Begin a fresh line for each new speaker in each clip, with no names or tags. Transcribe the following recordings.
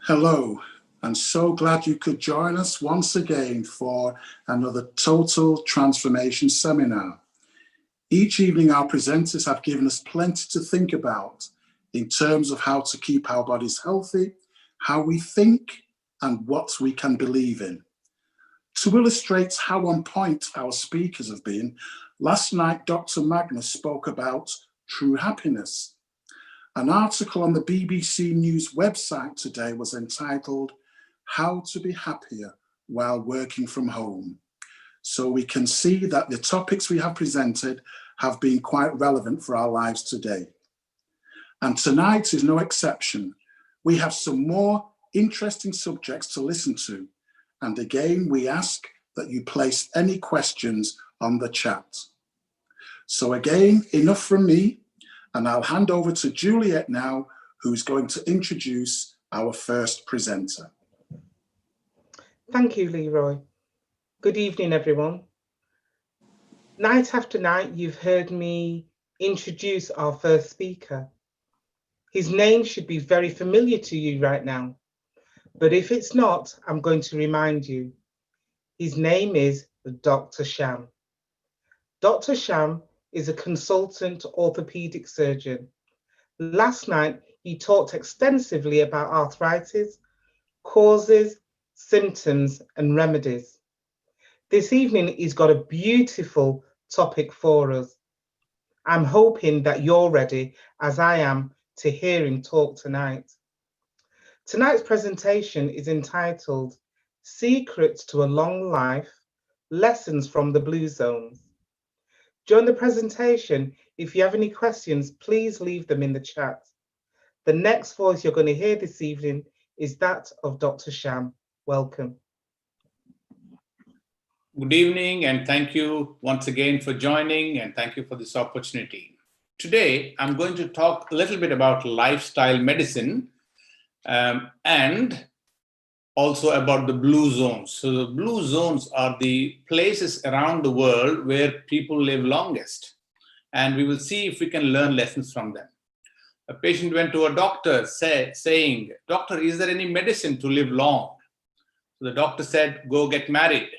Hello, I'm so glad you could join us once again for another Total Transformation seminar. Each evening our presenters have given us plenty to think about in terms of how to keep our bodies healthy, how we think, and what we can believe in. To illustrate how on point our speakers have been, last night Dr. Magnus spoke about true happiness. An article on the BBC News website today was entitled, How to be Happier While Working from Home. So we can see that the topics we have presented have been quite relevant for our lives today. And tonight is no exception. We have some more interesting subjects to listen to. And again, we ask that you place any questions on the chat. So again, enough from me. And I'll hand over to Juliet now, who's going to introduce our first presenter.
Thank you, Leroy. Good evening, everyone. Night after night, you've heard me introduce our first speaker. His name should be very familiar to you right now, but if it's not, I'm going to remind you. His name is Dr. Sham. Dr. Sham is a consultant orthopedic surgeon. Last night, he talked extensively about arthritis, causes, symptoms, and remedies. This evening, he's got a beautiful topic for us. I'm hoping that you're ready, as I am, to hear him talk tonight. Tonight's presentation is entitled Secrets to a Long Life, Lessons from the Blue Zones. During the presentation, if you have any questions, please leave them in the chat. The next voice you're going to hear this evening is that of Dr. Sham. Welcome.
Good evening, and thank you once again for joining, and thank you for this opportunity. Today, I'm going to talk a little bit about lifestyle medicine and also about the blue zones. So the blue zones are the places around the world where people live longest. And we will see if we can learn lessons from them. A patient went to a doctor saying, "Doctor, is there any medicine to live long?" So the doctor said, "Go get married."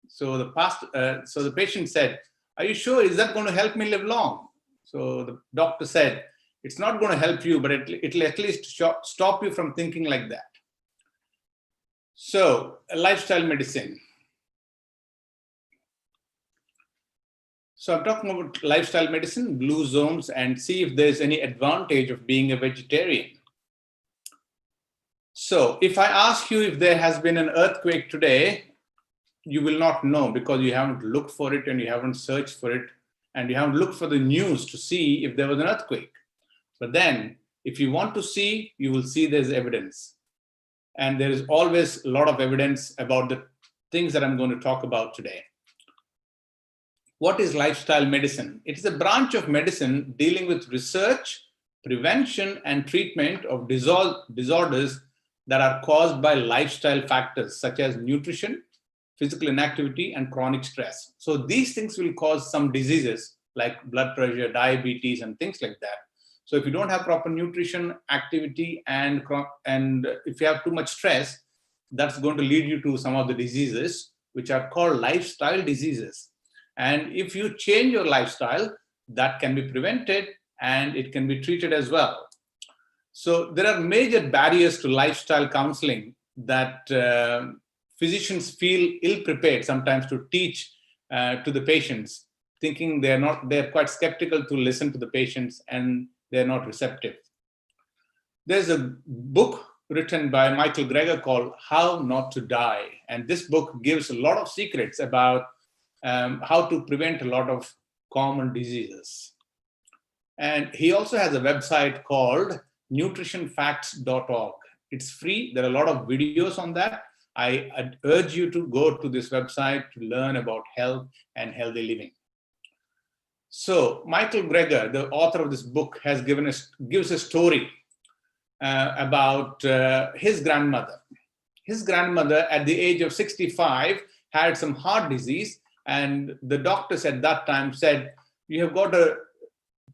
So the patient said, "Are you sure? Is that going to help me live long?" So the doctor said, "It's not going to help you, but it'll at least stop you from thinking like that." So, lifestyle medicine. So I'm talking about lifestyle medicine, blue zones, and see if there's any advantage of being a vegetarian. So if I ask you if there has been an earthquake today, you will not know because you haven't looked for it and you haven't searched for it and you haven't looked for the news to see if there was an earthquake. But then if you want to see, you will see there's evidence. And there is always a lot of evidence about the things that I'm going to talk about today. What is lifestyle medicine? It is a branch of medicine dealing with research, prevention, and treatment of disorders that are caused by lifestyle factors such as nutrition, physical inactivity, and chronic stress. So these things will cause some diseases like blood pressure, diabetes, and things like that. So if you don't have proper nutrition, activity, and if you have too much stress, that's going to lead you to some of the diseases, which are called lifestyle diseases. And if you change your lifestyle, that can be prevented and it can be treated as well. So there are major barriers to lifestyle counseling that physicians feel ill-prepared sometimes to teach to the patients, thinking they're quite skeptical to listen to the patients and they're not receptive. There's a book written by Michael Greger called How Not to Die. And this book gives a lot of secrets about how to prevent a lot of common diseases. And he also has a website called nutritionfacts.org. It's free. There are a lot of videos on that. I urge you to go to this website to learn about health and healthy living. So Michael Greger, the author of this book, gives a story about his grandmother. His grandmother, at the age of 65, had some heart disease, and the doctors at that time said, "You have got a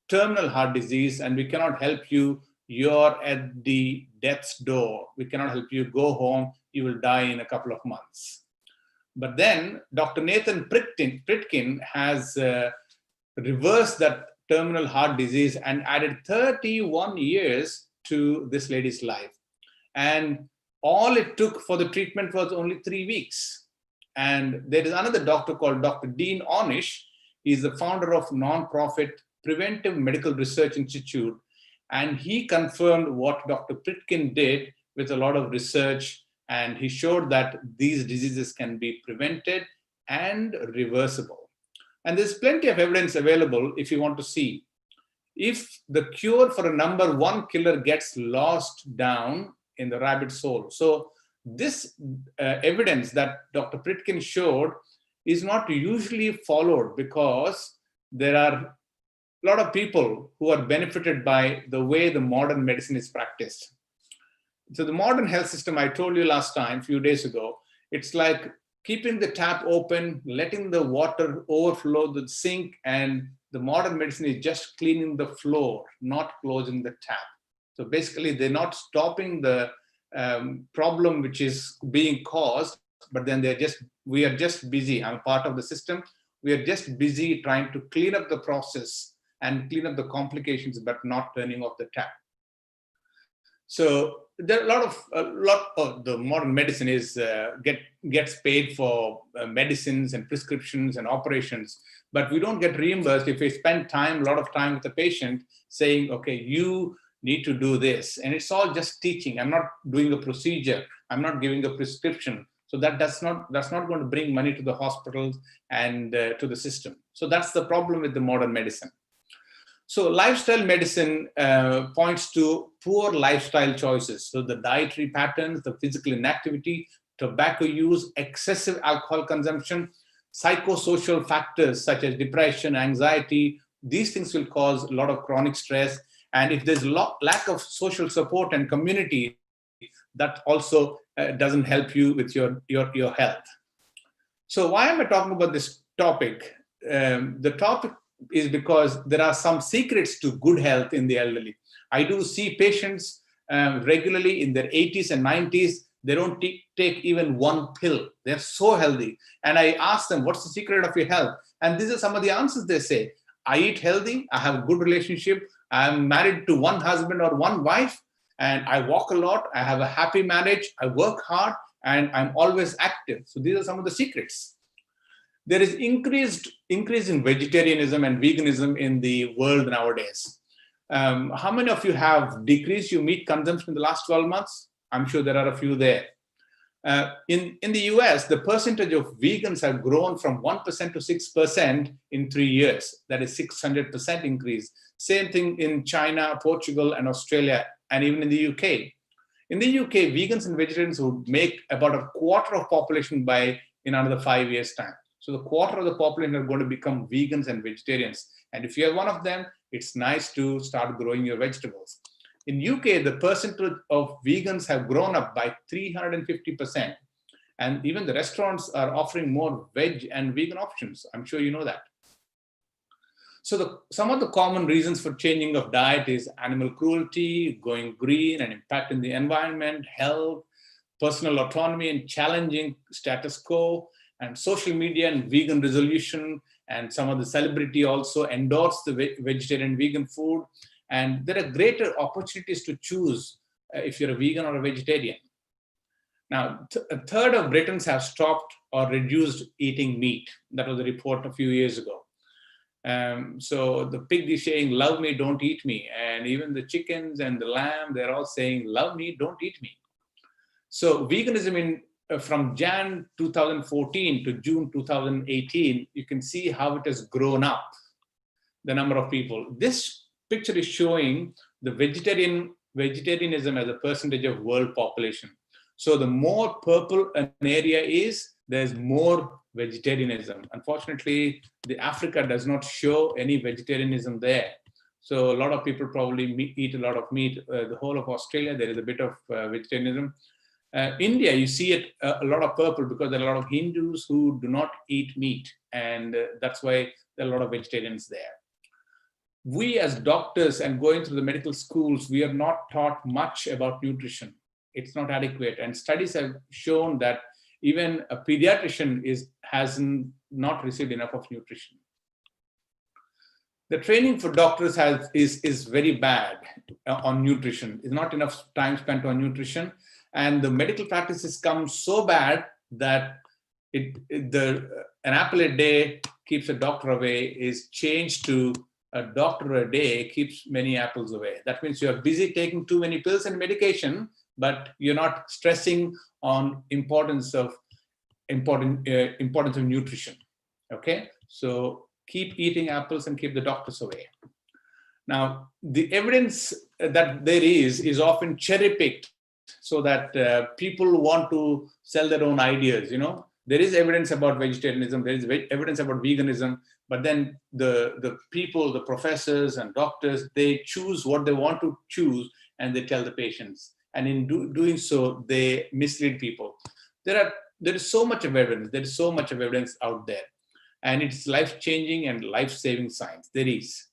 terminal heart disease, and we cannot help you you're at the death's door. We cannot help you. Go home. You will die in a couple of months. But then Dr. Nathan Pritkin has reversed that terminal heart disease and added 31 years to this lady's life. And all it took for the treatment was only 3 weeks. And there is another doctor called Dr. Dean Ornish. He's the founder of nonprofit Preventive Medical Research Institute. And he confirmed what Dr. Pritkin did with a lot of research. And he showed that these diseases can be prevented and reversible. And there's plenty of evidence available if you want to see. If the cure for a number one killer gets lost down in the rabbit hole. So this evidence that Dr. Pritkin showed is not usually followed because there are a lot of people who are benefited by the way the modern medicine is practiced. So the modern health system, I told you last time, a few days ago, it's like keeping the tap open, letting the water overflow the sink, and the modern medicine is just cleaning the floor, not closing the tap. So basically, they're not stopping the problem which is being caused, but then we are just busy. I'm part of the system. We are just busy trying to clean up the process and clean up the complications, but not turning off the tap. So there are a lot of the modern medicine is gets paid for medicines and prescriptions and operations, but we don't get reimbursed if we spend a lot of time with the patient saying, okay, you need to do this. And it's all just teaching. I'm not doing a procedure. I'm not giving a prescription. So that's not going to bring money to the hospitals and to the system. So that's the problem with the modern medicine. So lifestyle medicine points to poor lifestyle choices. So the dietary patterns, the physical inactivity, tobacco use, excessive alcohol consumption, psychosocial factors such as depression, anxiety, these things will cause a lot of chronic stress. And if there's lack of social support and community, that also doesn't help you with your health. So why am I talking about this topic? The topic is because there are some secrets to good health in the elderly. I do see patients regularly in their 80s and 90s. They don't take even one pill. They're so healthy. And I ask them, what's the secret of your health? And these are some of the answers they say. I eat healthy. I have a good relationship. I'm married to one husband or one wife. And I walk a lot. I have a happy marriage. I work hard. And I'm always active. So these are some of the secrets. There is increase in vegetarianism and veganism in the world nowadays. How many of you have decreased your meat consumption in the last 12 months? I'm sure there are a few there. In the US, the percentage of vegans have grown from 1% to 6% in 3 years. That is 600% increase. Same thing in China, Portugal, and Australia, and even in the UK. In the UK, vegans and vegetarians would make about a quarter of population in another 5 years' time. So the quarter of the population are going to become vegans and vegetarians. And if you're one of them, it's nice to start growing your vegetables. In UK, the percentage of vegans have grown up by 350%. And even the restaurants are offering more veg and vegan options. I'm sure you know that. So some of the common reasons for changing of diet is animal cruelty, going green and impacting the environment, health, personal autonomy and challenging status quo, and social media and vegan resolution, and some of the celebrity also endorse the vegetarian vegan food. And there are greater opportunities to choose if you're a vegan or a vegetarian. Now, a third of Britons have stopped or reduced eating meat. That was a report a few years ago. So the pig is saying, love me, don't eat me. And even the chickens and the lamb, they're all saying, love me, don't eat me. So veganism from Jan 2014 to June 2018, you can see how it has grown up, the number of people. This picture is showing the vegetarianism as a percentage of world population. So the more purple an area is, there's more vegetarianism. Unfortunately, the Africa does not show any vegetarianism there. So a lot of people probably eat a lot of meat. The whole of Australia, there is a bit of vegetarianism. India, you see it a lot of purple because there are a lot of Hindus who do not eat meat. And that's why there are a lot of vegetarians there. we as doctors and going through the medical schools, we are not taught much about nutrition. It's not adequate. And studies have shown that even a pediatrician has not received enough of nutrition. The training for doctors is very bad on nutrition. There's not enough time spent on nutrition. And the medical practices come so bad that an apple a day keeps a doctor away is changed to a doctor a day keeps many apples away. That means you're busy taking too many pills and medication, but you're not stressing on importance of nutrition. Okay, so keep eating apples and keep the doctors away. Now, the evidence that there is often cherry-picked so that people want to sell their own ideas. There is evidence about vegetarianism, there is evidence about veganism, but then the people, the professors and doctors, they choose what they want to choose and they tell the patients. And in doing so, they mislead people. There is so much of evidence. There is so much of evidence out there. And it's life-changing and life-saving science. There is.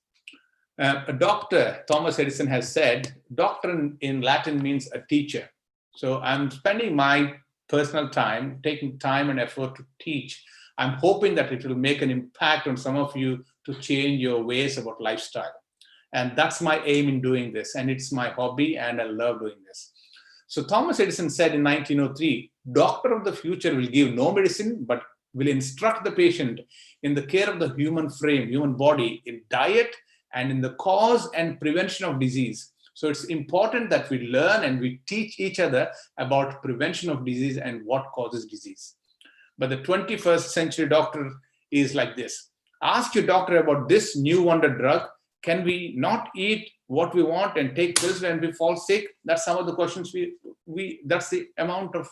A doctor, Thomas Edison, has said, doctor in Latin means a teacher. So I'm spending my personal time, taking time and effort to teach. I'm hoping that it will make an impact on some of you to change your ways about lifestyle. And that's my aim in doing this. And it's my hobby and I love doing this. So Thomas Edison said in 1903, doctor of the future will give no medicine, but will instruct the patient in the care of the human frame, human body, in diet and in the cause and prevention of disease. So it's important that we learn and we teach each other about prevention of disease and what causes disease. But the 21st century doctor is like this. Ask your doctor about this new wonder drug. Can we not eat what we want and take pills when we fall sick? That's some of the questions that's the amount of,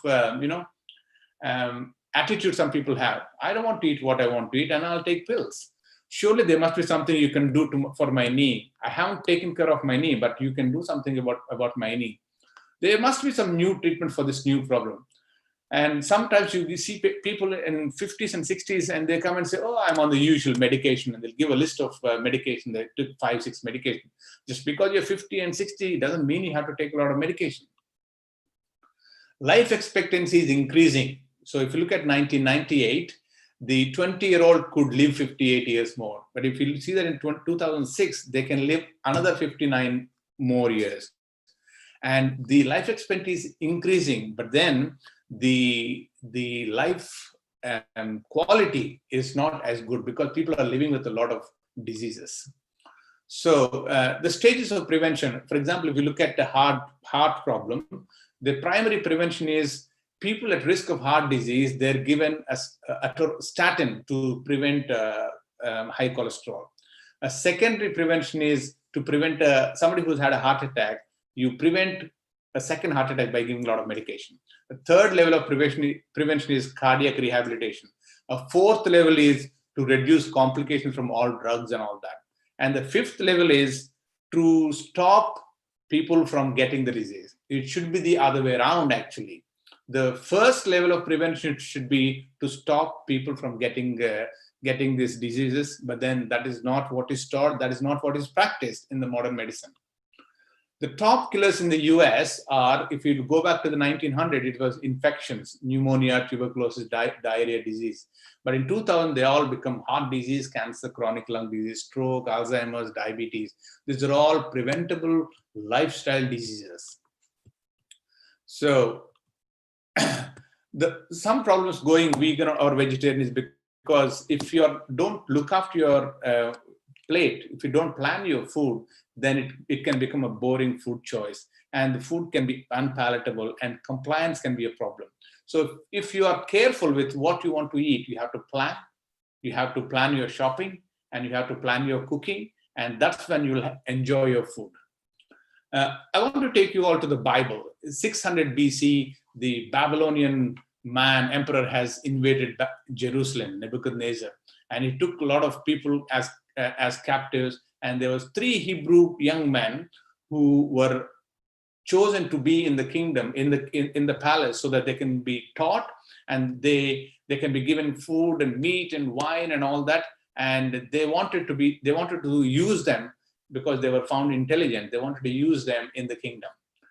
attitude some people have. I don't want to eat what I want to eat and I'll take pills. Surely there must be something you can do for my knee. I haven't taken care of my knee, but you can do something about my knee. There must be some new treatment for this new problem. And sometimes you see people in 50s and 60s and they come and say, oh, I'm on the usual medication. And they'll give a list of medication. They took 5-6 medications. Just because you're 50 and 60 doesn't mean you have to take a lot of medication. Life expectancy is increasing. So if you look at 1998, the 20-year-old could live 58 years more. But if you see that in 2006, they can live another 59 more years. And the life expectancy is increasing, but then the life quality is not as good because people are living with a lot of diseases. So the stages of prevention, for example, if you look at the heart problem, the primary prevention is people at risk of heart disease, they're given a statin to prevent high cholesterol. A secondary prevention is to prevent somebody who's had a heart attack, you prevent a second heart attack by giving a lot of medication. The third level of prevention is cardiac rehabilitation. A fourth level is to reduce complications from all drugs and all that. And the fifth level is to stop people from getting the disease. It should be the other way around, actually. The first level of prevention should be to stop people from getting these diseases, but then that is not what is taught, that is not what is practiced in the modern medicine. The top killers in the US are, if you go back to the 1900s, it was infections, pneumonia, tuberculosis, diarrhea, disease. But in 2000, they all become heart disease, cancer, chronic lung disease, stroke, Alzheimer's, diabetes. These are all preventable lifestyle diseases. So some problems going vegan or vegetarian is because if you don't look after your plate, if you don't plan your food, then it can become a boring food choice and the food can be unpalatable and compliance can be a problem. So if you are careful with what you want to eat, you have to plan your shopping and you have to plan your cooking, and that's when you'll enjoy your food. I want to take you all to the Bible. 600 BC, the Babylonian emperor has invaded Jerusalem, Nebuchadnezzar, and he took a lot of people as captives. And there was 3 Hebrew young men who were chosen to be in the kingdom, in the palace, so that they can be taught and they can be given food and meat and wine and all that. And they wanted to use them because they were found intelligent. They wanted to use them in the kingdom.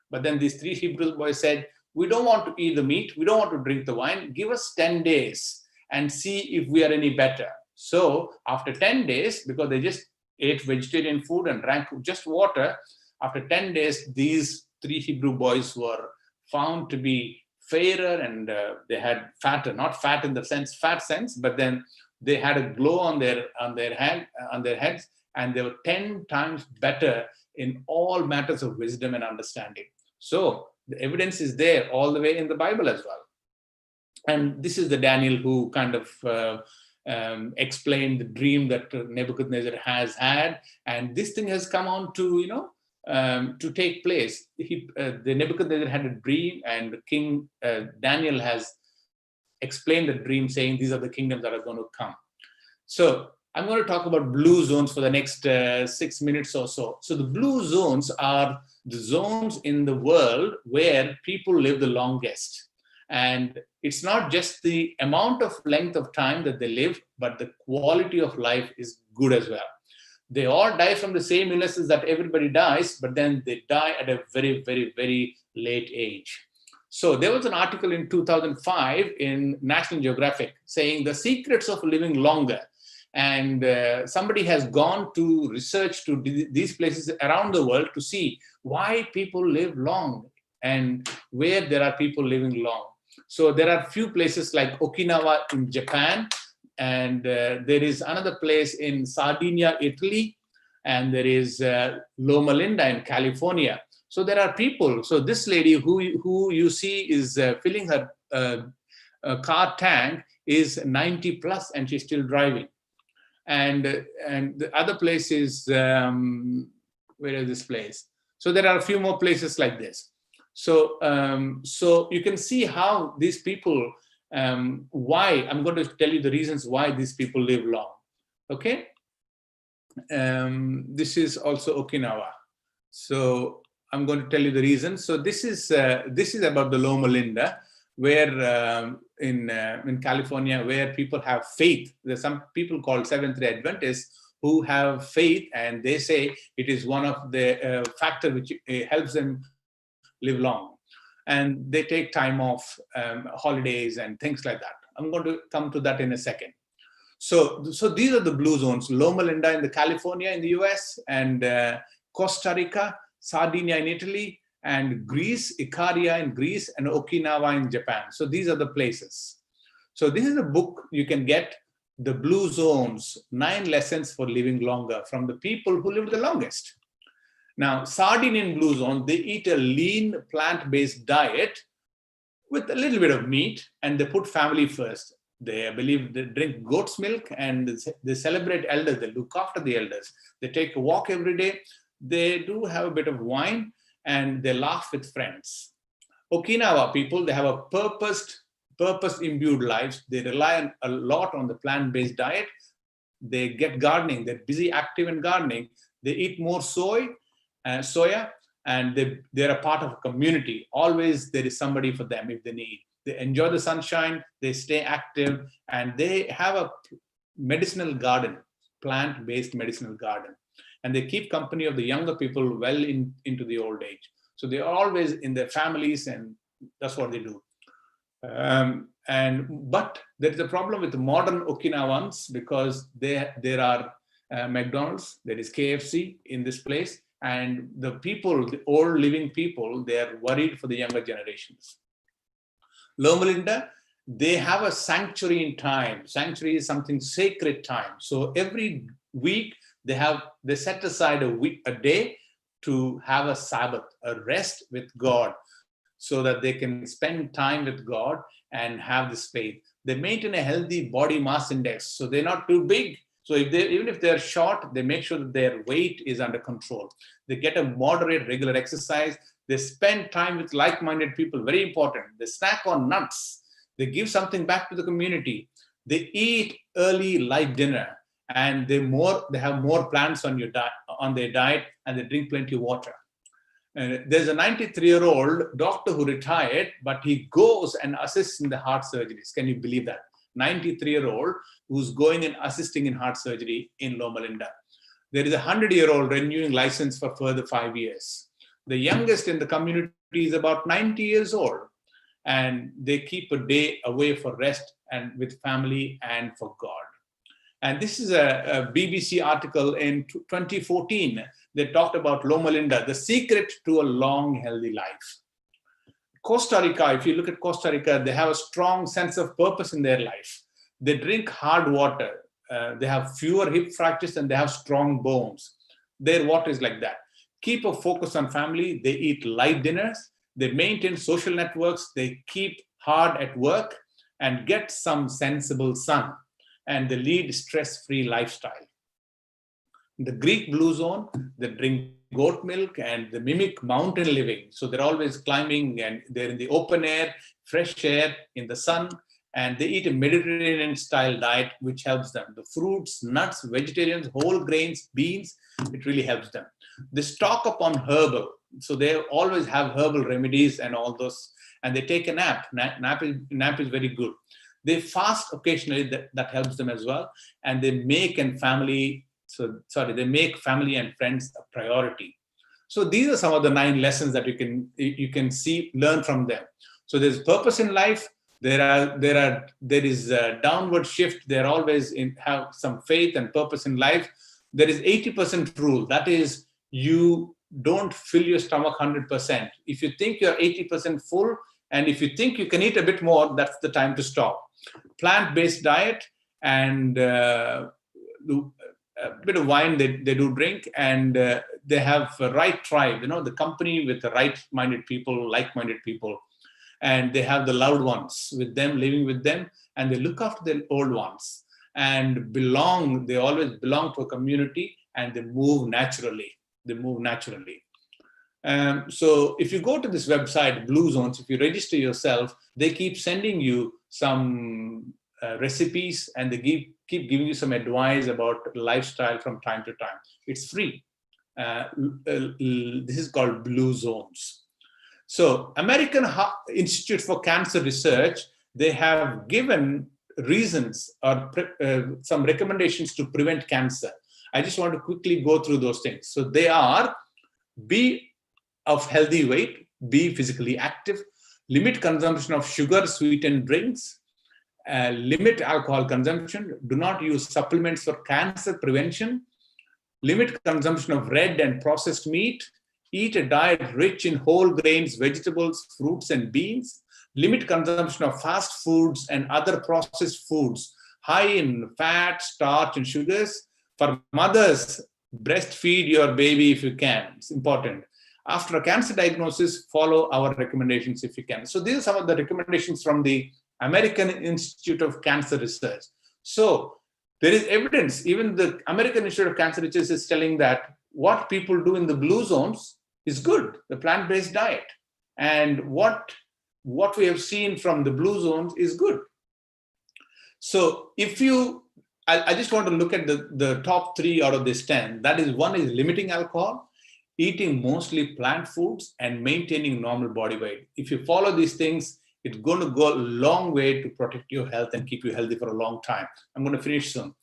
But then these 3 Hebrew boys said, we don't want to eat the meat. We don't want to drink the wine. Give us 10 days and see if we are any better. So after 10 days, because they just ate vegetarian food and drank just water, after 10 days, these 3 Hebrew boys were found to be fairer, and they had fatter, not fat in the sense, fat sense, but then they had a glow on their heads, and they were 10 times better in all matters of wisdom and understanding. So the evidence is there all the way in the Bible as well. And this is the Daniel who kind of explained the dream that Nebuchadnezzar has had, and this thing has come on to, to take place. The Nebuchadnezzar had a dream, and King Daniel has explained the dream, saying these are the kingdoms that are going to come. So I'm going to talk about blue zones for the next 6 minutes or so. So the blue zones are the zones in the world where people live the longest. And it's not just the amount of length of time that they live, but the quality of life is good as well. They all die from the same illnesses that everybody dies, but then they die at a very, very, very late age. So there was an article in 2005 in National Geographic saying the secrets of living longer. And somebody has gone to research to these places around the world to see why people live long and where there are people living long. So there are few places like Okinawa in Japan, and there is another place in Sardinia, Italy, and there is Loma Linda in California. So there are people. So this lady who you see is filling her car tank is 90 plus, and she's still driving. And the other place is, where is this place? So there are a few more places like this. So so you can see how these people, why, I'm going to tell you the reasons why these people live long. Okay. This is also Okinawa. So I'm going to tell you the reasons. So this is about the Loma Linda, where in California, where people have faith. There's some people called Seventh-day Adventists who have faith, and they say it is one of the factors which helps them live long. And they take time off, holidays and things like that. I'm going to come to that in a second. So these are the blue zones: Loma Linda in the California in the US, and Costa Rica, Sardinia in Italy, and Greece, Ikaria in Greece, and Okinawa in Japan. So these are the places. So this is a book you can get, The Blue Zones, 9 Lessons for Living Longer, from the people who live the longest. Now, Sardinian blue zone, they eat a lean plant-based diet with a little bit of meat, and they put family first. They believe they drink goat's milk, and they celebrate elders. They look after the elders. They take a walk every day. They do have a bit of wine, and they laugh with friends. Okinawa people, they have a purpose-imbued lives. They rely a lot on the plant-based diet. They get gardening. They're busy, active in gardening. They eat more soya, and they're a part of a community. Always there is somebody for them if they need. They enjoy the sunshine, they stay active, and they have a medicinal garden, plant-based medicinal garden. And they keep company of the younger people well into the old age. So they're always in their families, and that's what they do. But there is a problem with the modern Okinawans, because there are McDonald's, there is KFC in this place, and the people, the old living people, they are worried for the younger generations. Loma Linda, they have a sanctuary in time. Sanctuary is something sacred time. So every week they set aside a day to have a Sabbath, a rest with God, so that they can spend time with God and have this faith. They maintain a healthy body mass index, so they're not too big. So even if they're short, they make sure that their weight is under control. They get a moderate, regular exercise. They spend time with like-minded people, very important. They snack on nuts. They give something back to the community. They eat early light dinner, and they have more plants on their diet, and they drink plenty of water. And there's a 93-year-old doctor who retired, but he goes and assists in the heart surgeries. Can you believe that? 93-year-old who's going and assisting in heart surgery in Loma Linda. There is a 100-year-old renewing license for further 5 years. The youngest in the community is about 90 years old, and they keep a day away for rest and with family and for God. And this is a BBC article in 2014. They talked about Loma Linda, the secret to a long, healthy life. Costa Rica, if you look at Costa Rica, they have a strong sense of purpose in their life. They drink hard water. They have fewer hip fractures and they have strong bones. Their water is like that. Keep a focus on family. They eat light dinners. They maintain social networks. They keep hard at work and get some sensible sun. And they lead stress-free lifestyle. The Greek Blue Zone, they drink goat milk and they mimic mountain living. So they're always climbing and they're in the open air, fresh air, in the sun, and they eat a Mediterranean-style diet, which helps them. The fruits, nuts, vegetarians, whole grains, beans, it really helps them. They stock up on herbal. So they always have herbal remedies and all those, and they take a nap. Nap is very good. They fast occasionally, that helps them as well. And they make family and friends a priority. So these are some of the 9 lessons that you can learn from them. So there's purpose in life. There is a downward shift. They're always have some faith and purpose in life. There is 80% rule. That is, you don't fill your stomach 100%. If you think you're 80% full, and if you think you can eat a bit more, that's the time to stop. Plant-based diet and a bit of wine they do drink, and they have a right tribe, the company with the right-minded people, like-minded people, and they have the loved ones with them, living with them, and they look after the old ones and they always belong to a community, and they move naturally. So if you go to this website, Blue Zones, if you register yourself, they keep sending you some recipes, and they keep giving you some advice about lifestyle from time to time. It's free. This is called Blue Zones. So American Institute for Cancer Research, they have given reasons or some recommendations to prevent cancer. I just want to quickly go through those things. So they are: be of healthy weight, be physically active, limit consumption of sugar-sweetened drinks, limit alcohol consumption, do not use supplements for cancer prevention, limit consumption of red and processed meat, eat a diet rich in whole grains, vegetables, fruits, and beans, limit consumption of fast foods and other processed foods high in fat, starch, and sugars. For mothers, breastfeed your baby if you can. It's important. After a cancer diagnosis, follow our recommendations if you can. So these are some of the recommendations from the American Institute of Cancer Research. So there is evidence. Even the American Institute of Cancer Research is telling that what people do in the blue zones is good, the plant-based diet. And what we have seen from the blue zones is good. So I just want to look at the top 3 out of this 10. That is, one is limiting alcohol, eating mostly plant foods, and maintaining normal body weight. If you follow these things, it's going to go a long way to protect your health and keep you healthy for a long time. I'm going to finish soon.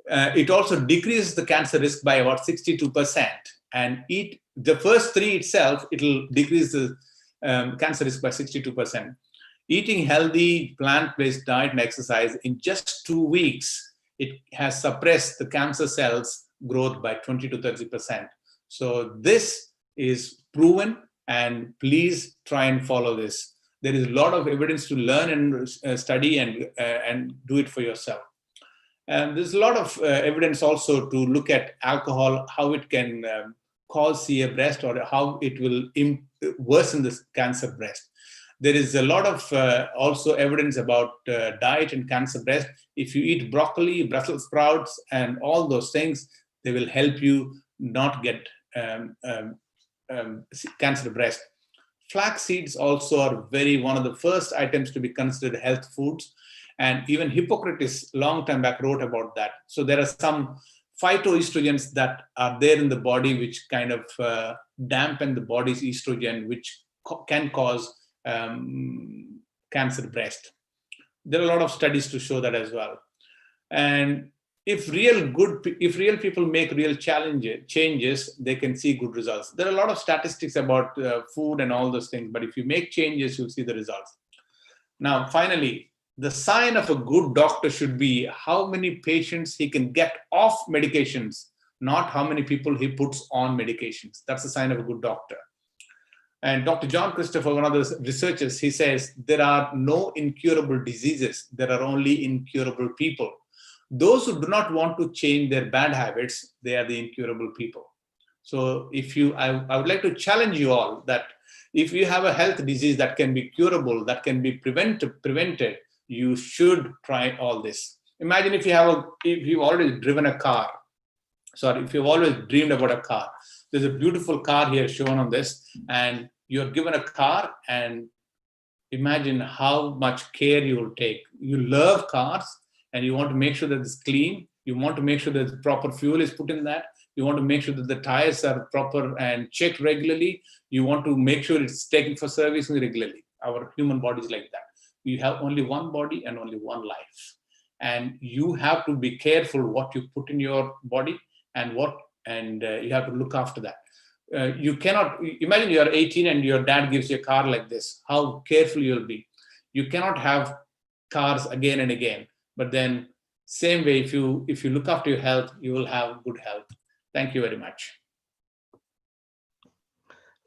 It also decreases the cancer risk by about 62%. And the first 3 itself, it'll decrease the cancer risk by 62%. Eating healthy, plant-based diet and exercise, in just 2 weeks, it has suppressed the cancer cells growth by 20 to 30%. So this is proven, and please try and follow this. There is a lot of evidence to learn and study and do it for yourself. And there's a lot of evidence also to look at alcohol, how it can cause CA breast, or how it will worsen the cancer breast. There is a lot of also evidence about diet and cancer breast. If you eat broccoli, Brussels sprouts, and all those things, they will help you not get cancer breast. Flax seeds also are one of the first items to be considered health foods. And even Hippocrates, long time back, wrote about that. So there are some phytoestrogens that are there in the body which kind of dampen the body's estrogen, which can cause cancer breast. There are a lot of studies to show that as well. And if real people make real changes, they can see good results. There are a lot of statistics about food and all those things, but if you make changes, you'll see the results. Now, finally, the sign of a good doctor should be how many patients he can get off medications, not how many people he puts on medications. That's the sign of a good doctor. And Dr. John Christopher, one of the researchers, he says, there are no incurable diseases. There are only incurable people. Those who do not want to change their bad habits, they are the incurable people. So I would like to challenge you all that if you have a health disease that can be curable, that can be prevented, you should try all this. Imagine if you've always driven a car. Sorry, if you've always dreamed about a car. There's a beautiful car here shown on this, and you're given a car, and imagine how much care you will take. You love cars, and you want to make sure that it's clean. You want to make sure that the proper fuel is put in that. You want to make sure that the tires are proper and checked regularly. You want to make sure it's taken for servicing regularly. Our human body is like that. You have only one body and only one life. And you have to be careful what you put in your body and you have to look after that. You cannot, imagine you're 18 and your dad gives you a car like this, how careful you'll be. You cannot have cars again and again, but then same way, if you look after your health, you will have good health. Thank you very much.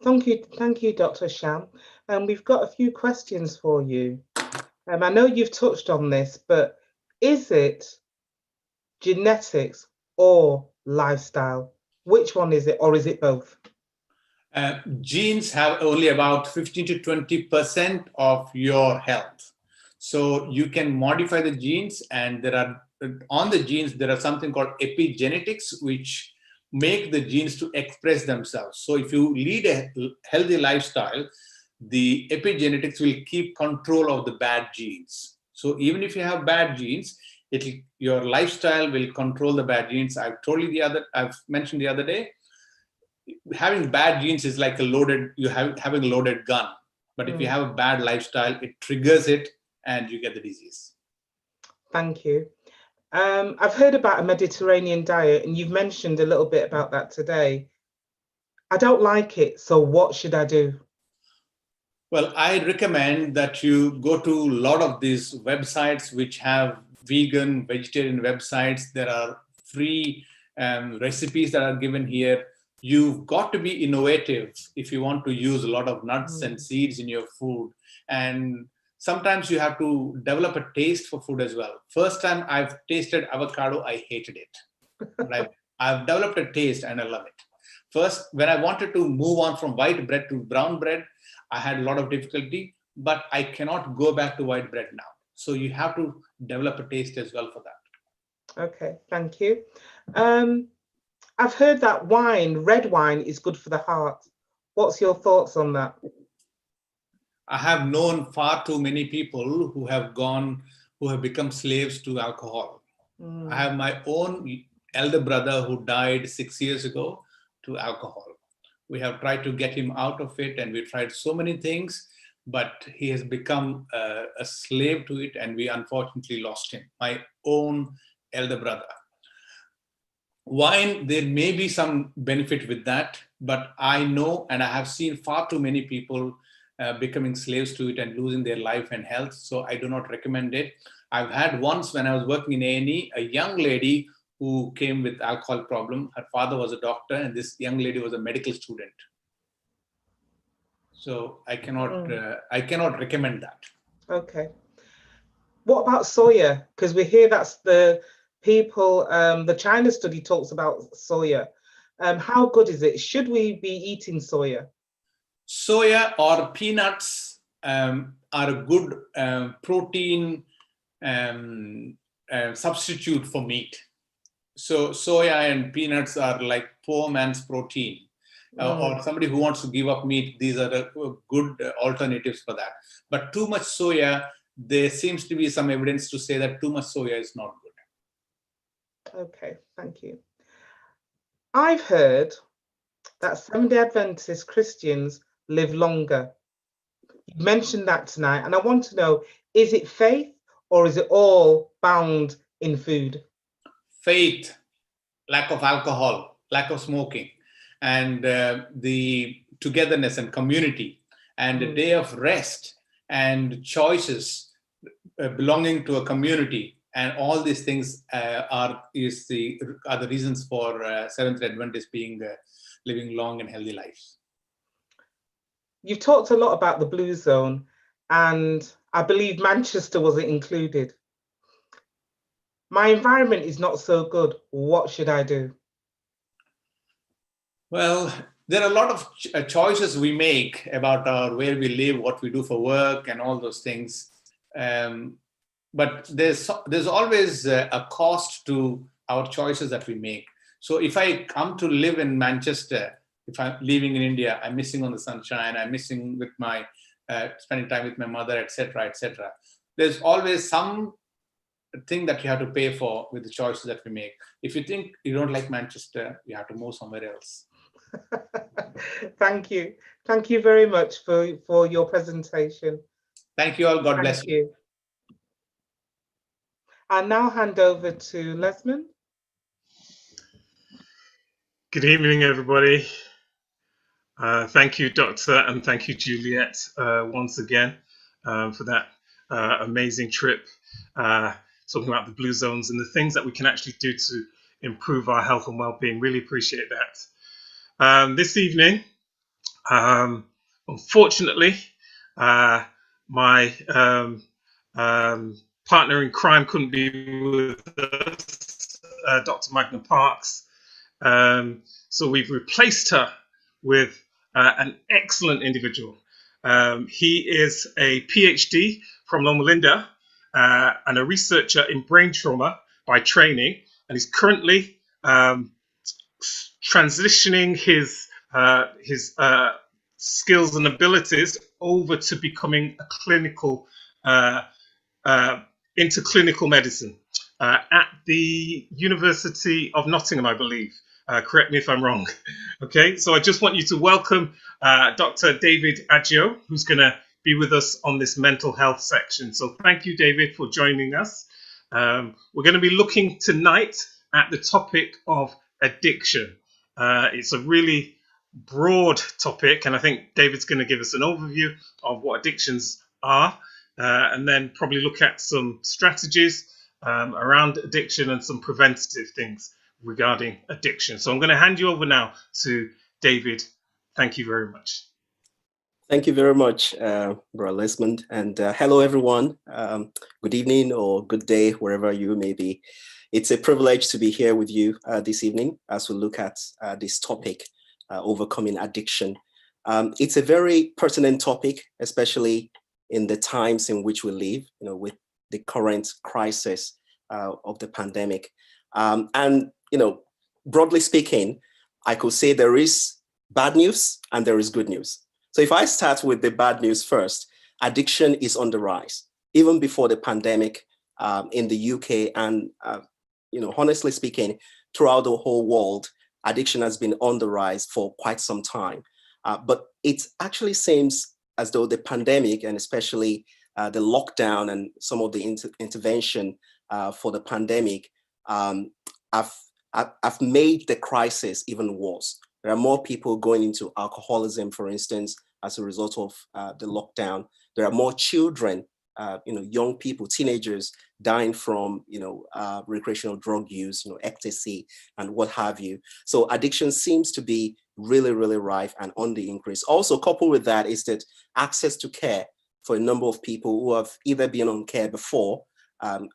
Thank you, Dr. Sham. We've got a few questions for you. I know you've touched on this, but is it genetics or lifestyle? Which one is it, or is it both?
Genes have only about 15 to 20% of your health. So you can modify the genes, and on the genes, there are something called epigenetics, which make the genes to express themselves. So if you lead a healthy lifestyle, the epigenetics will keep control of the bad genes. So even if you have bad genes, your lifestyle will control the bad genes. I've mentioned the other day, having bad genes is like having a loaded gun. But if you have a bad lifestyle, it triggers it and you get the disease.
Thank you. I've heard about a Mediterranean diet, and you've mentioned a little bit about that today. I don't like it, so what should I do?
Well, I recommend that you go to a lot of these websites which have vegan, vegetarian websites. There are free recipes that are given here. You've got to be innovative if you want to use a lot of nuts and seeds in your food. And sometimes you have to develop a taste for food as well. First time I've tasted avocado, I hated it. But I've developed a taste and I love it. First, when I wanted to move on from white bread to brown bread, I had a lot of difficulty, but I cannot go back to white bread now. So you have to develop a taste as well for that.
Okay, thank you. I've heard that red wine is good for the heart. What's your thoughts on that?
I have known far too many people who have become slaves to alcohol. I have my own elder brother who died 6 years ago to alcohol. We have tried to get him out of it, and we tried so many things, but he has become a slave to it, and we unfortunately lost him, my own elder brother. Wine, there may be some benefit with that, but I know, and I have seen far too many people becoming slaves to it and losing their life and health, so I do not recommend it. I've had once when I was working in A&E, a young lady who came with alcohol problem. Her father was a doctor, and this young lady was a medical student. So I cannot recommend that.
Okay. What about soya? Because we hear that's the people, the China study talks about soya. How good is it? Should we be eating soya?
Soya or peanuts are a good protein substitute for meat. So soya and peanuts are like poor man's protein. Or somebody who wants to give up meat, these are the good alternatives for that. But too much soya, there seems to be some evidence to say that too much soya is not good.
Okay, thank you. I've heard that Seventh-day Adventist Christians live longer. You mentioned that tonight, and I want to know, is it faith or is it all bound in food?
faith, lack of alcohol, lack of smoking, and the togetherness and community, and a day of rest and choices belonging to a community, and all these things are the reasons for Seventh-day Adventists being living long and healthy lives.
You've talked a lot about the Blue Zone, and I believe Manchester wasn't included. My environment is not so good. What should I do?
Well, there are a lot of choices we make about where we live, what we do for work, and all those things. But there's always a cost to our choices that we make. So if I come to live in Manchester, if I'm living in India, I'm missing on the sunshine, I'm missing with my spending time with my mother, etc., etc. There's always some thing that you have to pay for with the choices that we make. If you think you don't like Manchester, you have to move somewhere else.
Thank you. Thank you very much for your presentation.
Thank you all. God bless you.
Thank you. I'll now hand over to Lesmond.
Good evening, everybody. Thank you, Doctor, and thank you, Juliet, once again for that amazing trip, talking about the Blue Zones and the things that we can actually do to improve our health and well-being. Really appreciate that. This evening, unfortunately, my partner in crime couldn't be with us, Dr. Magna Parks. So we've replaced her with an excellent individual. He is a PhD from Loma Linda and a researcher in brain trauma by training, and he's currently transitioning his skills and abilities over to becoming a clinical into clinical medicine at the University of Nottingham, I believe. Correct me if I'm wrong. Okay, so I just want you to welcome Dr. David Aggio, who's going to be with us on this mental health section. So thank you, David, for joining us. We're going to be looking tonight at the topic of addiction. It's a really broad topic, and I think David's going to give us an overview of what addictions are, and then probably look at some strategies around addiction and some preventative things regarding addiction. So I'm going to hand you over now to David. Thank you very much.
Thank you very much, Brother Lesmond. And hello, everyone. Good evening or good day, wherever you may be. It's a privilege to be here with you this evening as we look at this topic, overcoming addiction. It's a very pertinent topic, especially in the times in which we live, with the current crisis of the pandemic. And broadly speaking, I could say there is bad news and there is good news. So if I start with the bad news first, addiction is on the rise. Even before the pandemic in the UK and, honestly speaking, throughout the whole world, addiction has been on the rise for quite some time. But it actually seems as though the pandemic and especially the lockdown and some of the intervention for the pandemic have made the crisis even worse. There are more people going into alcoholism, for instance, as a result of the lockdown. There are more children, young people, teenagers dying from, recreational drug use, ecstasy and what have you. So addiction seems to be really, really rife and on the increase. Also coupled with that is that access to care for a number of people who have either been on care before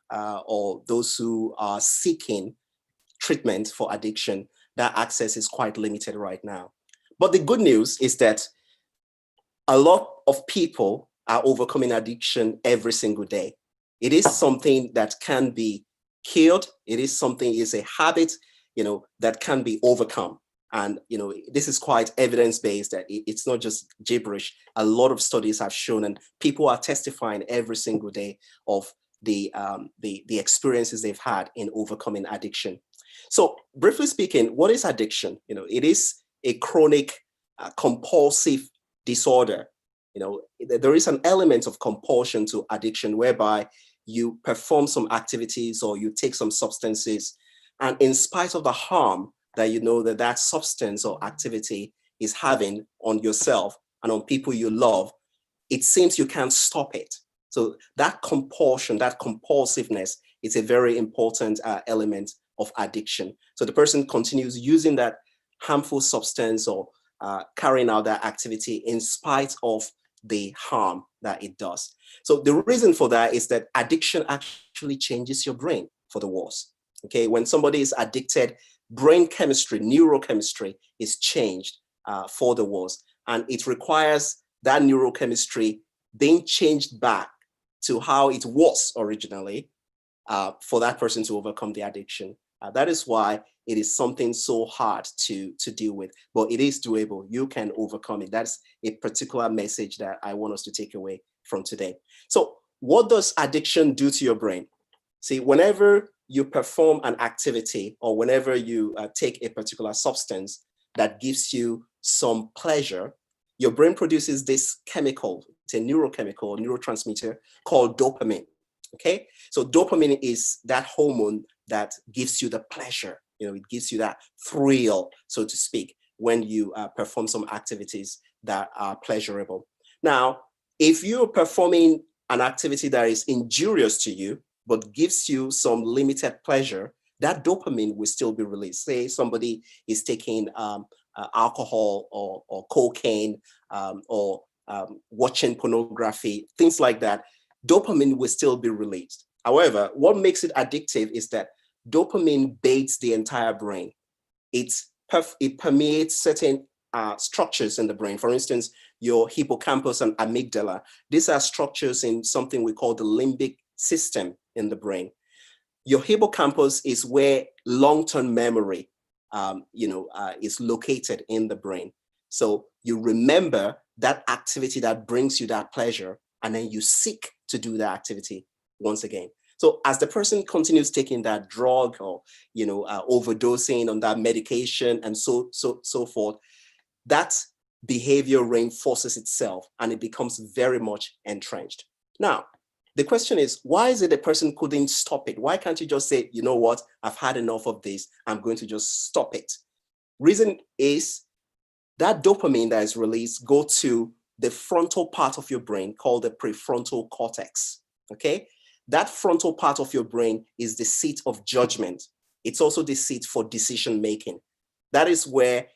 or those who are seeking treatment for addiction, that access is quite limited right now. But the good news is that a lot of people are overcoming addiction every single day. It is something that can be cured. It is a habit, that can be overcome. And, this is quite evidence-based that it's not just gibberish. A lot of studies have shown, and people are testifying every single day of the experiences they've had in overcoming addiction. So briefly speaking, what is addiction? It is a chronic compulsive disorder. There is an element of compulsion to addiction whereby you perform some activities or you take some substances And in spite of the harm that you know that that substance or activity is having on yourself and on people you love, it seems you can't stop it. So that compulsion, that compulsiveness, is a very important element of addiction. So the person continues using that harmful substance or carrying out that activity in spite of the harm that it does. So the reason for that is that addiction actually changes your brain for the worse. Okay, when somebody is addicted, brain chemistry, neurochemistry is changed for the worse, and it requires that neurochemistry being changed back to how it was originally for that person to overcome the addiction. That is why it is something so hard to deal with, but it is doable. You can overcome it. That's a particular message that I want us to take away from today. So what does addiction do to your brain? See, whenever you perform an activity or whenever you take a particular substance that gives you some pleasure, your brain produces this chemical. It's a neurochemical, neurotransmitter called dopamine. Okay, so dopamine is that hormone that gives you the pleasure. You know, it gives you that thrill, so to speak, when you perform some activities that are pleasurable. Now, if you're performing an activity that is injurious to you, but gives you some limited pleasure, that dopamine will still be released. Say somebody is taking alcohol or cocaine or watching pornography, things like that, dopamine will still be released. However, what makes it addictive is that dopamine bathes the entire brain. It permeates certain structures in the brain. For instance, your hippocampus and amygdala. These are structures in something we call the limbic system in the brain. Your hippocampus is where long-term memory is located in the brain. So you remember that activity that brings you that pleasure, and then you seek to do that activity once again. So as the person continues taking that drug or overdosing on that medication and so forth, that behavior reinforces itself and it becomes very much entrenched. Now, the question is, why is it the person couldn't stop it? Why can't you just say, you know what, I've had enough of this, I'm going to just stop it? Reason is that dopamine that is released go to the frontal part of your brain called the prefrontal cortex, okay? That frontal part of your brain is the seat of judgment. It's also the seat for decision making. That is where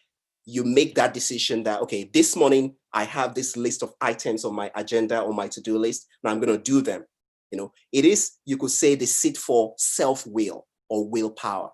you make that decision that, okay, this morning I have this list of items on my agenda or my to-do list, and I'm going to do them. It is, you could say, the seat for self-will or willpower.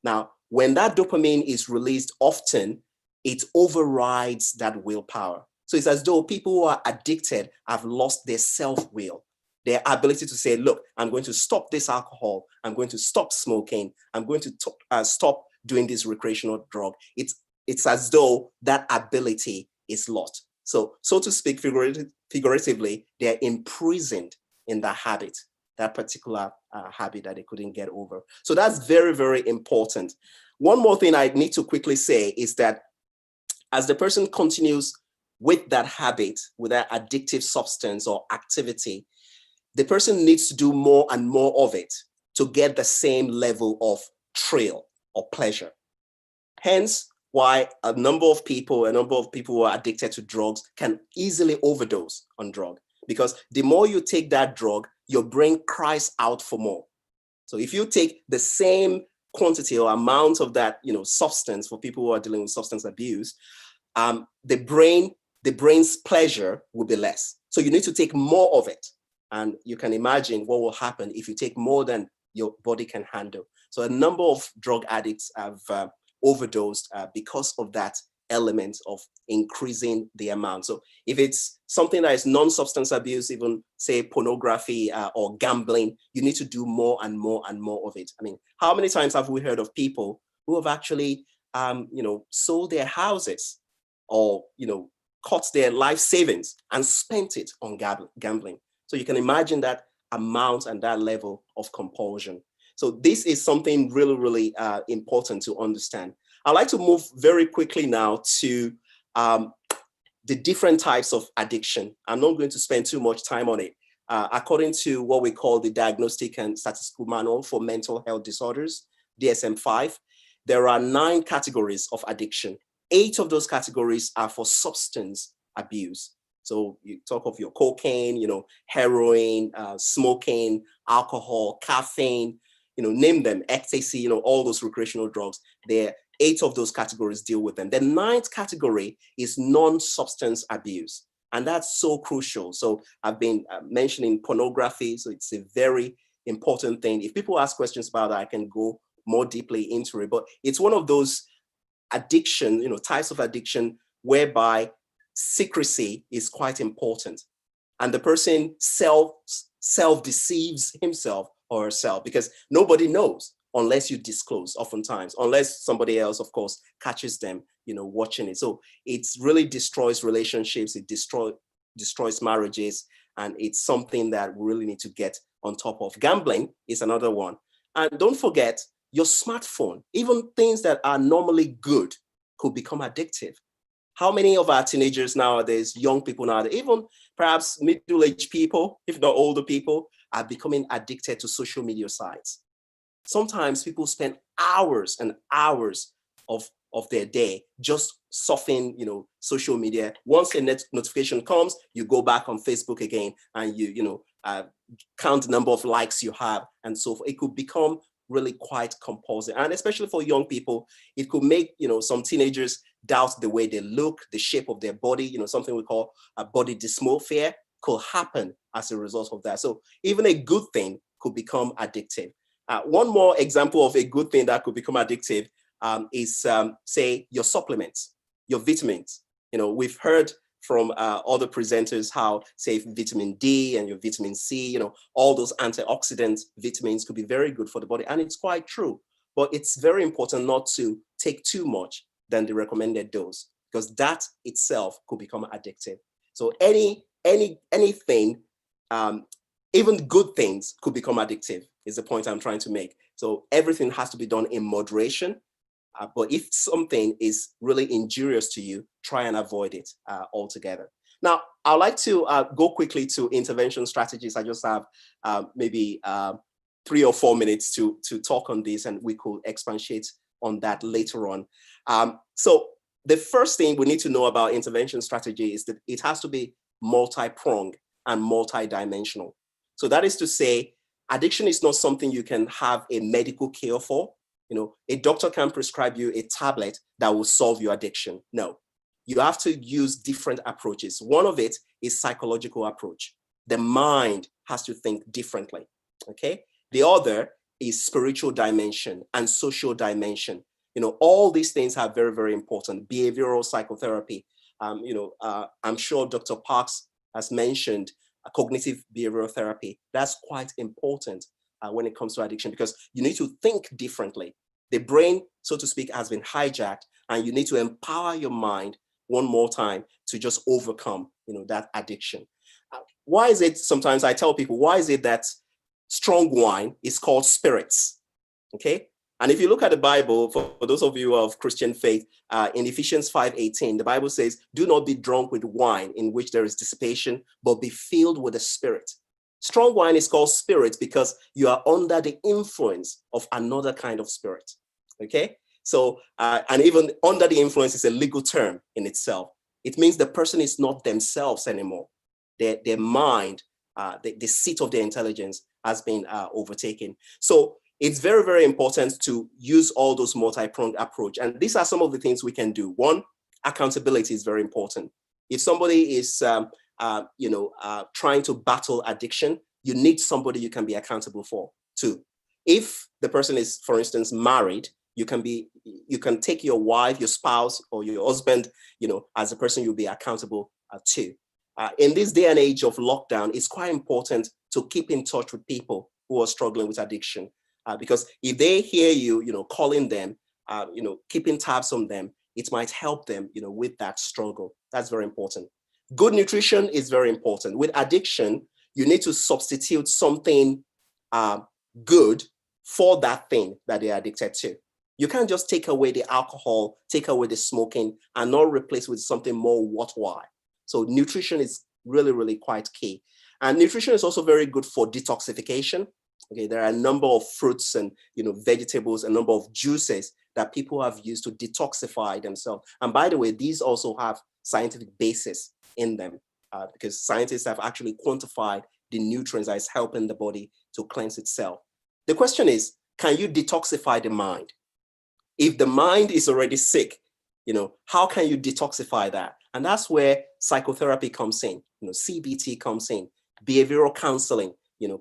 Now, when that dopamine is released often, it overrides that willpower. So it's as though people who are addicted have lost their self-will, their ability to say, look, I'm going to stop this alcohol, I'm going to stop smoking, I'm going to stop doing this recreational drug. It's as though that ability is lost. So to speak figuratively, they're imprisoned in that habit, that particular habit that they couldn't get over. So that's very, very important. One more thing I need to quickly say is that as the person continues with that habit, with that addictive substance or activity, the person needs to do more and more of it to get the same level of thrill or pleasure. Hence, why a number of people who are addicted to drugs can easily overdose on drug, because the more you take that drug, your brain cries out for more. So if you take the same quantity or amount of that, substance for people who are dealing with substance abuse, the brain's pleasure will be less. So you need to take more of it. And you can imagine what will happen if you take more than your body can handle. So a number of drug addicts have overdosed because of that element of increasing the amount. So if it's something that is non-substance abuse, even say pornography or gambling, you need to do more and more and more of it. I mean, how many times have we heard of people who have actually, sold their houses or, cut their life savings and spent it on gambling? So you can imagine that amount and that level of compulsion. So this is something really, really important to understand. I'd like to move very quickly now to the different types of addiction. I'm not going to spend too much time on it. According to what we call the Diagnostic and Statistical Manual for Mental Health Disorders, DSM-5, there are 9 categories of addiction. 8 of those categories are for substance abuse. So you talk of your cocaine, heroin, smoking, alcohol, caffeine, name them, ecstasy, all those recreational drugs. There, 8 of those categories deal with them. The 9th category is non-substance abuse. And that's so crucial. So I've been mentioning pornography. So it's a very important thing. If people ask questions about that, I can go more deeply into it. But it's one of those addiction, types of addiction whereby secrecy is quite important. And the person self-deceives himself or herself, because nobody knows unless you disclose, oftentimes, unless somebody else, of course, catches them, watching it. So it really destroys relationships, it destroys marriages, and it's something that we really need to get on top of. Gambling is another one. And don't forget, your smartphone, even things that are normally good, could become addictive. How many of our teenagers nowadays, young people nowadays, even perhaps middle-aged people, if not older people, are becoming addicted to social media sites? Sometimes people spend hours and hours of their day just surfing, social media. Once a notification comes, you go back on Facebook again and you count the number of likes you have and so forth. It could become really quite compulsive. And especially for young people, it could make, some teenagers doubt the way they look, the shape of their body, something we call a body dysmorphia could happen as a result of that. So even a good thing could become addictive. One more example of a good thing that could become addictive is, say, your supplements, your vitamins. We've heard from other presenters how, say, vitamin D and your vitamin C, all those antioxidant vitamins could be very good for the body. And it's quite true. But it's very important not to take too much than the recommended dose, because that itself could become addictive. So anything, even good things could become addictive, is the point I'm trying to make. So everything has to be done in moderation. But if something is really injurious to you, try and avoid it altogether. Now, I'd like to go quickly to intervention strategies. I just have maybe 3 or 4 minutes to talk on this, and we could expatiate on that later on. So the first thing we need to know about intervention strategy is that it has to be multi-pronged and multi-dimensional. So that is to say, addiction is not something you can have a medical cure for. A doctor can prescribe you a tablet that will solve your addiction. No, you have to use different approaches. One of it is psychological approach. The mind has to think differently, okay? The other is spiritual dimension and social dimension. All these things are very, very important. Behavioral psychotherapy. I'm sure Dr. Parks has mentioned cognitive behavioral therapy. That's quite important when it comes to addiction, because you need to think differently. The brain, so to speak, has been hijacked, and you need to empower your mind one more time to just overcome, that addiction. Why is it, sometimes I tell people, why is it that strong wine is called spirits? Okay. And if you look at the Bible, for those of you of Christian faith, in Ephesians 5:18, the Bible says, do not be drunk with wine in which there is dissipation, but be filled with the Spirit. Strong wine is called spirit because you are under the influence of another kind of spirit, okay? So, and even under the influence is a legal term in itself. It means the person is not themselves anymore. Their mind, the seat of their intelligence has been overtaken. So it's very, very important to use all those multi-pronged approach. And these are some of the things we can do. One, accountability is very important. If somebody is trying to battle addiction, you need somebody you can be accountable for. 2, if the person is, for instance, married, you can take your wife, your spouse, or your husband, as a person you'll be accountable to. In this day and age of lockdown, it's quite important to keep in touch with people who are struggling with addiction, because if they hear you, calling them, keeping tabs on them, it might help them, with that struggle. That's very important. Good nutrition is very important. With addiction, you need to substitute something good for that thing that they're addicted to. You can't just take away the alcohol, take away the smoking, and not replace with something more worthwhile. So nutrition is really, really quite key. And nutrition is also very good for detoxification. Okay, there are a number of fruits and vegetables, a number of juices that people have used to detoxify themselves. And by the way, these also have scientific basis in them because scientists have actually quantified the nutrients that is helping the body to cleanse itself. The question is, can you detoxify the mind? If the mind is already sick, how can you detoxify that? And that's where psychotherapy comes in, CBT comes in, behavioral counseling,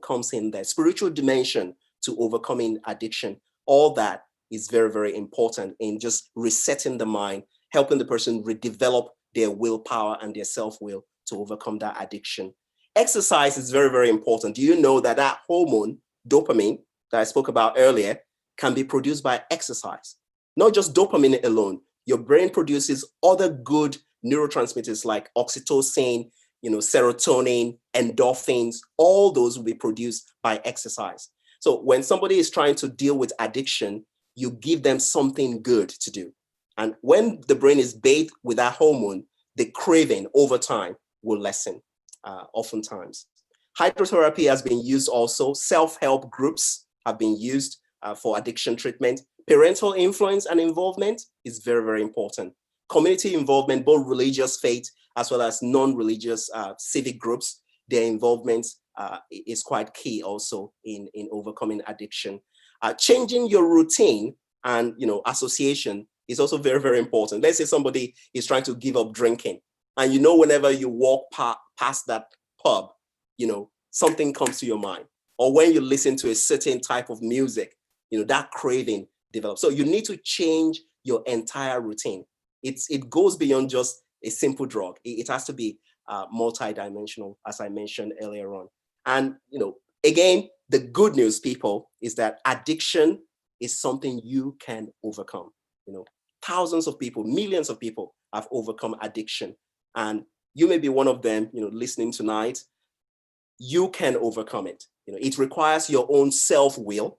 comes in there, spiritual dimension to overcoming addiction. All that is very, very important in just resetting the mind, helping the person redevelop their willpower and their self-will to overcome that addiction. Exercise is very, very important. Do you know that that hormone, dopamine, that I spoke about earlier, can be produced by exercise? Not just dopamine alone. Your brain produces other good neurotransmitters like oxytocin, serotonin, endorphins. All those will be produced by exercise. So when somebody is trying to deal with addiction, you give them something good to do. And when the brain is bathed with that hormone, the craving over time will lessen oftentimes. Hydrotherapy has been used also. Self-help groups have been used for addiction treatment. Parental influence and involvement is very, very important. Community involvement, both religious faith as well as non-religious civic groups, their involvement is quite key also in overcoming addiction. Changing your routine and association is also very, very important. Let's say somebody is trying to give up drinking, and whenever you walk past that pub, something comes to your mind. Or when you listen to a certain type of music, that craving develops. So you need to change your entire routine. It goes beyond just a simple drug. It has to be multidimensional, as I mentioned earlier on. And again, the good news, people, is that addiction is something you can overcome. Thousands of people, millions of people have overcome addiction, and you may be one of them. Listening tonight, you can overcome it. It requires your own self-will,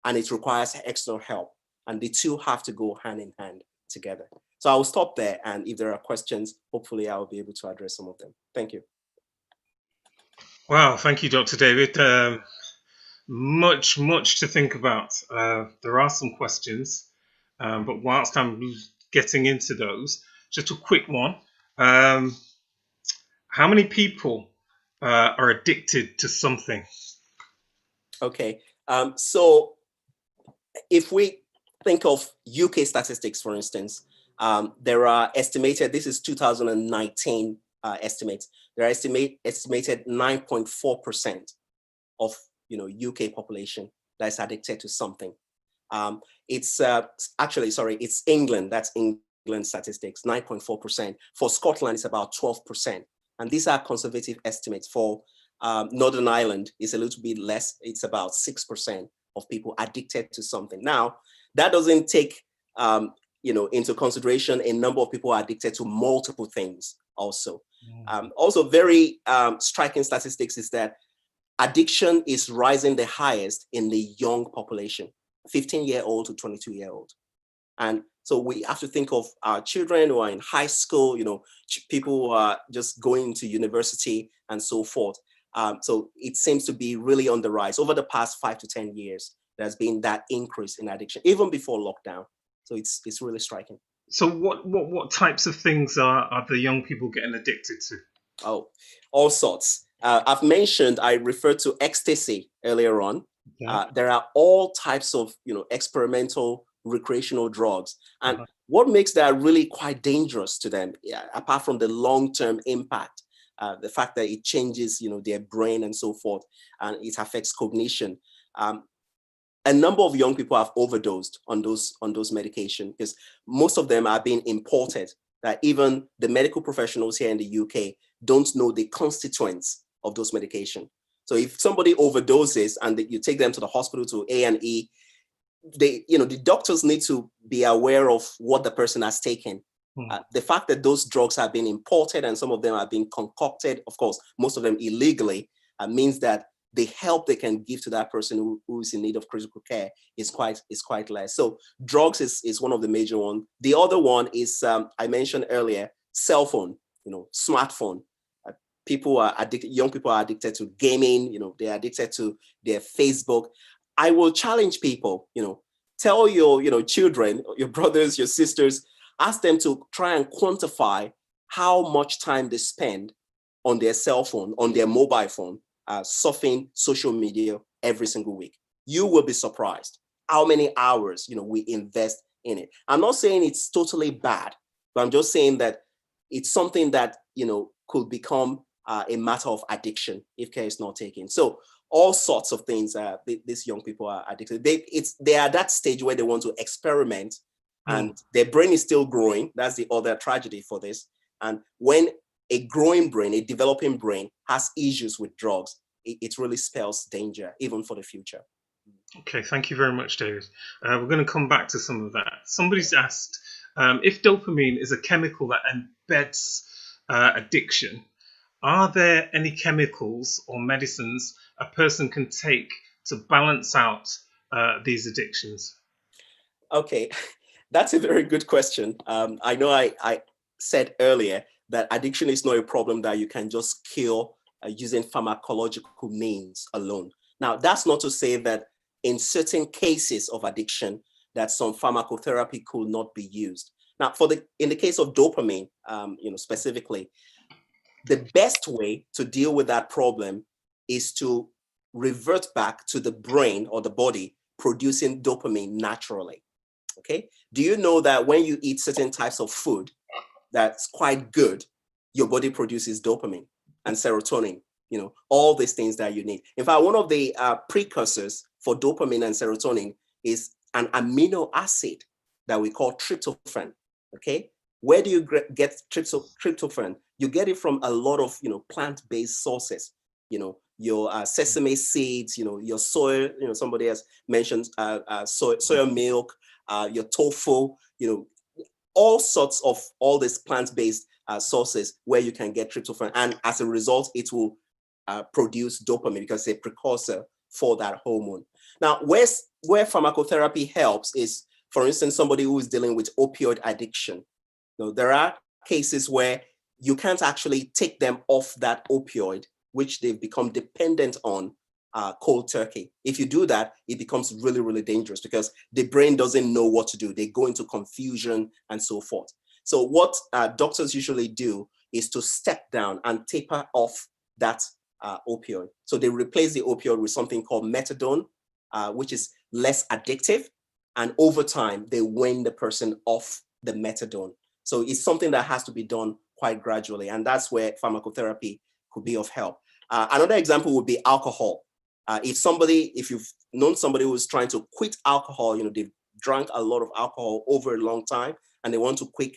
and it requires external help, and the two have to go hand in hand together. So I will stop there, and if there are questions, hopefully I will be able to address some of them. Thank you.
Wow, thank you, Dr. David. Much to think about. There are some questions, but whilst I'm getting into those, just a quick one. How many people are addicted to something?
Okay, so if we think of UK statistics, for instance, there are estimated, this is 2019 estimates, there are estimated 9.4% of UK population that is addicted to something. It's it's England, that's England statistics, 9.4%. For Scotland, it's about 12%. And these are conservative estimates. For Northern Ireland, it's a little bit less, it's about 6% of people addicted to something. Now, that doesn't take into consideration a number of people are addicted to multiple things also. Also very striking statistics is that addiction is rising the highest in the young population, 15-year-old to 22-year-old. And so we have to think of our children who are in high school, people who are just going to university and so forth. So it seems to be really on the rise. Over the past 5 to 10 years, there's been that increase in addiction, even before lockdown. So it's really striking.
So what types of things are the young people getting addicted to? Oh,
all sorts. I've mentioned, I referred to ecstasy earlier on. Okay. There are all types of experimental recreational drugs. And what makes that really quite dangerous to them, apart from the long-term impact, the fact that it changes their brain and so forth, and it affects cognition. A number of young people have overdosed on those medications because most of them are being imported, that even the medical professionals here in the UK don't know the constituents of those medications. So if somebody overdoses and you take them to the hospital, to A&E, the doctors need to be aware of what the person has taken. The fact that those drugs have been imported and some of them are being concocted, of course, most of them illegally, means that the help they can give to that person who is in need of critical care is quite less. So drugs is one of the major ones. The other one is, I mentioned earlier, cell phone, smartphone. people are addicted, young people are addicted to gaming, they're addicted to their Facebook. I will challenge people, tell your, children, your brothers, your sisters, ask them to try and quantify how much time they spend on their cell phone, on their mobile phone, surfing social media every single week. You will be surprised how many hours, we invest in it. I'm not saying it's totally bad, but I'm just saying that it's something that, could become a matter of addiction if care is not taken. So all sorts of things, these young people are addicted. They are at that stage where they want to experiment, and their brain is still growing. That's the other tragedy for this. And when a growing brain, a developing brain has issues with drugs, it really spells danger, even for the future.
Okay, thank you very much, David. We're going to come back to some of that. Somebody's asked if dopamine is a chemical that embeds addiction, are there any chemicals or medicines a person can take to balance out these addictions?
Okay, that's a very good question. I know I said earlier that addiction is not a problem that you can just cure using pharmacological means alone. Now, that's not to say that in certain cases of addiction that some pharmacotherapy could not be used. Now, in the case of dopamine, specifically, the best way to deal with that problem is to revert back to the brain or the body producing dopamine naturally. Okay. Do you know that when you eat certain types of food that's quite good, your body produces dopamine and serotonin, all these things that you need. In fact, one of the precursors for dopamine and serotonin is an amino acid that we call tryptophan. Okay. Where do you get tryptophan? You get it from a lot of, plant-based sources, your sesame seeds, your soy, somebody has mentioned soya milk, your tofu, all sorts of all these plant-based sources where you can get tryptophan. And as a result, it will produce dopamine because it's a precursor for that hormone. Now, where pharmacotherapy helps is, for instance, somebody who is dealing with opioid addiction. There are cases where you can't actually take them off that opioid, which they've become dependent on, cold turkey. If you do that, it becomes really, really dangerous because the brain doesn't know what to do. They go into confusion and so forth. So what doctors usually do is to step down and taper off that opioid. So they replace the opioid with something called methadone, which is less addictive. And over time, they wean the person off the methadone. So it's something that has to be done quite gradually. And that's where pharmacotherapy could be of help. Another example would be alcohol. If you've known somebody who's trying to quit alcohol, they've drank a lot of alcohol over a long time and they want to quit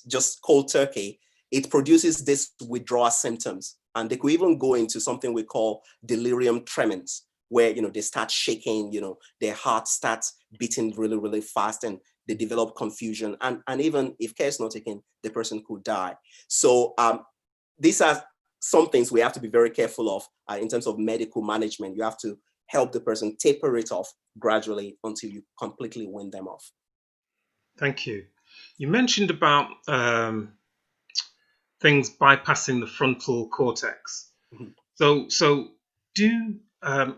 just cold turkey, it produces this withdrawal symptoms. And they could even go into something we call delirium tremens, where they start shaking, their heart starts beating really, really fast, and they develop confusion. And even if care is not taken, the person could die. So these are some things we have to be very careful of in terms of medical management. You have to help the person taper it off gradually until you completely wean them off. Thank
you. You mentioned about things bypassing the frontal cortex. Mm-hmm. So do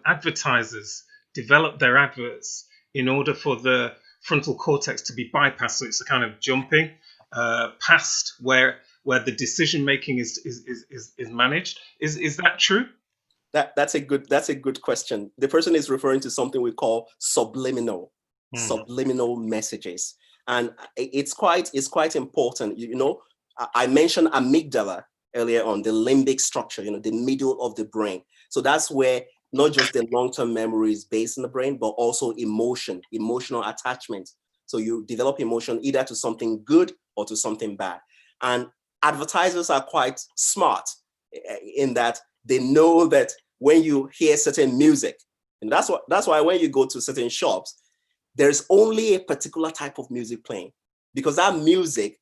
advertisers develop their adverts in order for the frontal cortex to be bypassed? So it's a kind of jumping past where the decision making is managed. Is that true? That's a good question. The person is referring to something we call subliminal messages, and it's quite important. I mentioned amygdala earlier on, the limbic structure, the middle of the brain. So that's where not just the long-term memory is based in the brain, but also emotional attachment. So you develop emotion either to something good or to something bad. And advertisers are quite smart in that they know that when you hear certain music, and that's why when you go to certain shops, there's only a particular type of music playing, because that music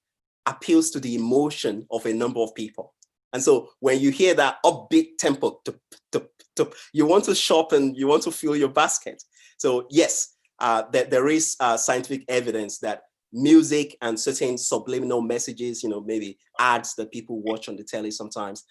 appeals to the emotion of a number of people. And so when you hear that upbeat tempo, you want to shop and you want to fill your basket. So yes, there is scientific evidence that
music and certain subliminal messages, maybe ads that people watch on the telly sometimes,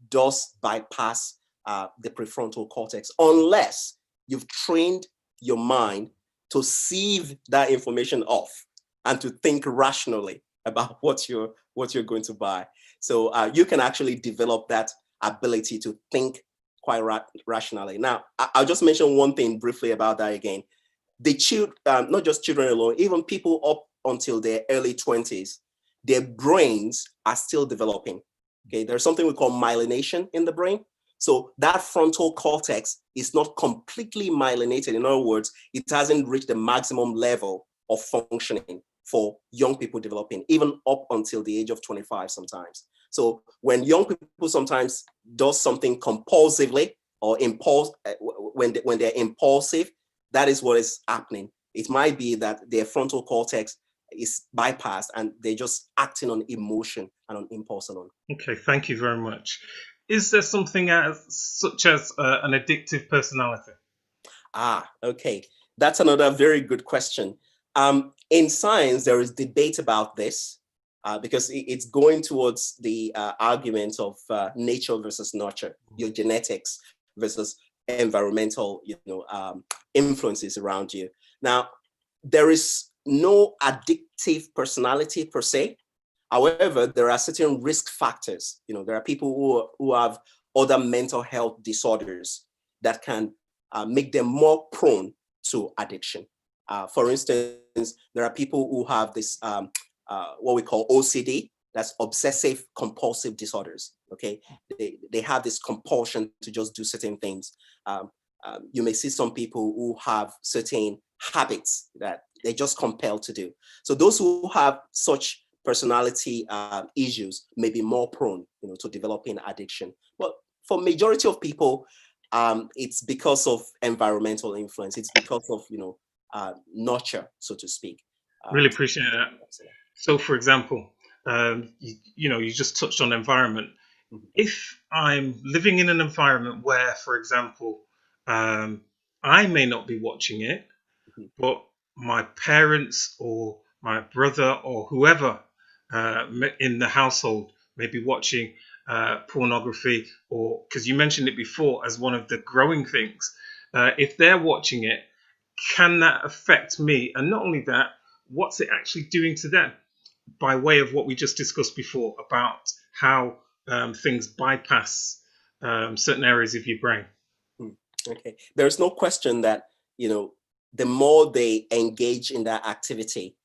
does bypass the prefrontal cortex unless you've trained your mind to sieve that information off and to think rationally about what you're going to buy. So you can actually develop that ability to think quite rationally. Now, I'll just mention one thing briefly about that again. The not just children alone, even people up until their early 20s, their brains are still developing. Okay, there's something we call myelination in the brain. So that frontal cortex is not completely myelinated. In other words, it hasn't reached the maximum level of functioning for young people developing, even up until the age of 25 sometimes. So when young people sometimes do something compulsively or when they're impulsive, that is what is happening. It might be that their frontal cortex is bypassed and they're just acting on emotion and on impulse alone.
Okay, thank you very much. Is there something such as an addictive personality?
Okay. That's another very good question. In science, there is debate about this because it's going towards the argument of nature versus nurture, your genetics versus environmental, influences around you. Now, there is no addictive personality per se. However, there are certain risk factors. There are people who have other mental health disorders that can make them more prone to addiction. For instance, there are people who have this, what we call OCD, that's obsessive compulsive disorders, okay? They have this compulsion to just do certain things. You may see some people who have certain habits that they're just compelled to do. So those who have such personality issues may be more prone, to developing addiction. But for majority of people, it's because of environmental influence. It's because of nurture, so to speak.
Really appreciate that. So, for example, you just touched on environment.
Mm-hmm.
If I'm living in an environment where, for example, I may not be watching it,
Mm-hmm.
but my parents or my brother or whoever in the household may be watching pornography, or because you mentioned it before as one of the growing things, if they're watching it, can that affect me? And not only that, what's it actually doing to them? By way of what we just discussed before about how things bypass certain areas of your brain.
Okay, there's no question that the more they engage in that activity,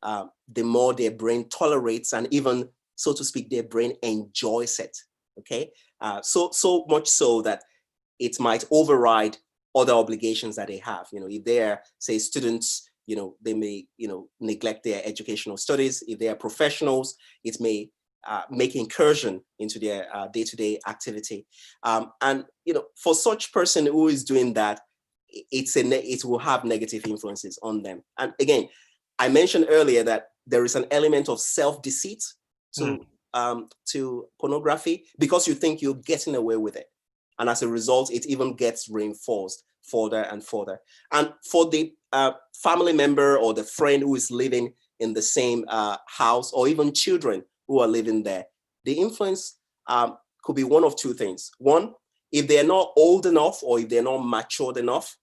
the more their brain tolerates, and even, so to speak, their brain enjoys it. Okay, so much so that it might override other obligations that they have. If they're, say, students, they may neglect their educational studies. If they are professionals, it may make incursion into their day-to-day activity. And for such person who is doing that, it will have negative influences on them. And again, I mentioned earlier that there is an element of self-deceit to pornography, because you think you're getting away with it. And as a result, it even gets reinforced further and further. And for the family member or the friend who is living in the same house, or even children who are living there, the influence could be one of two things. One, if they're not old enough or if they're not matured enough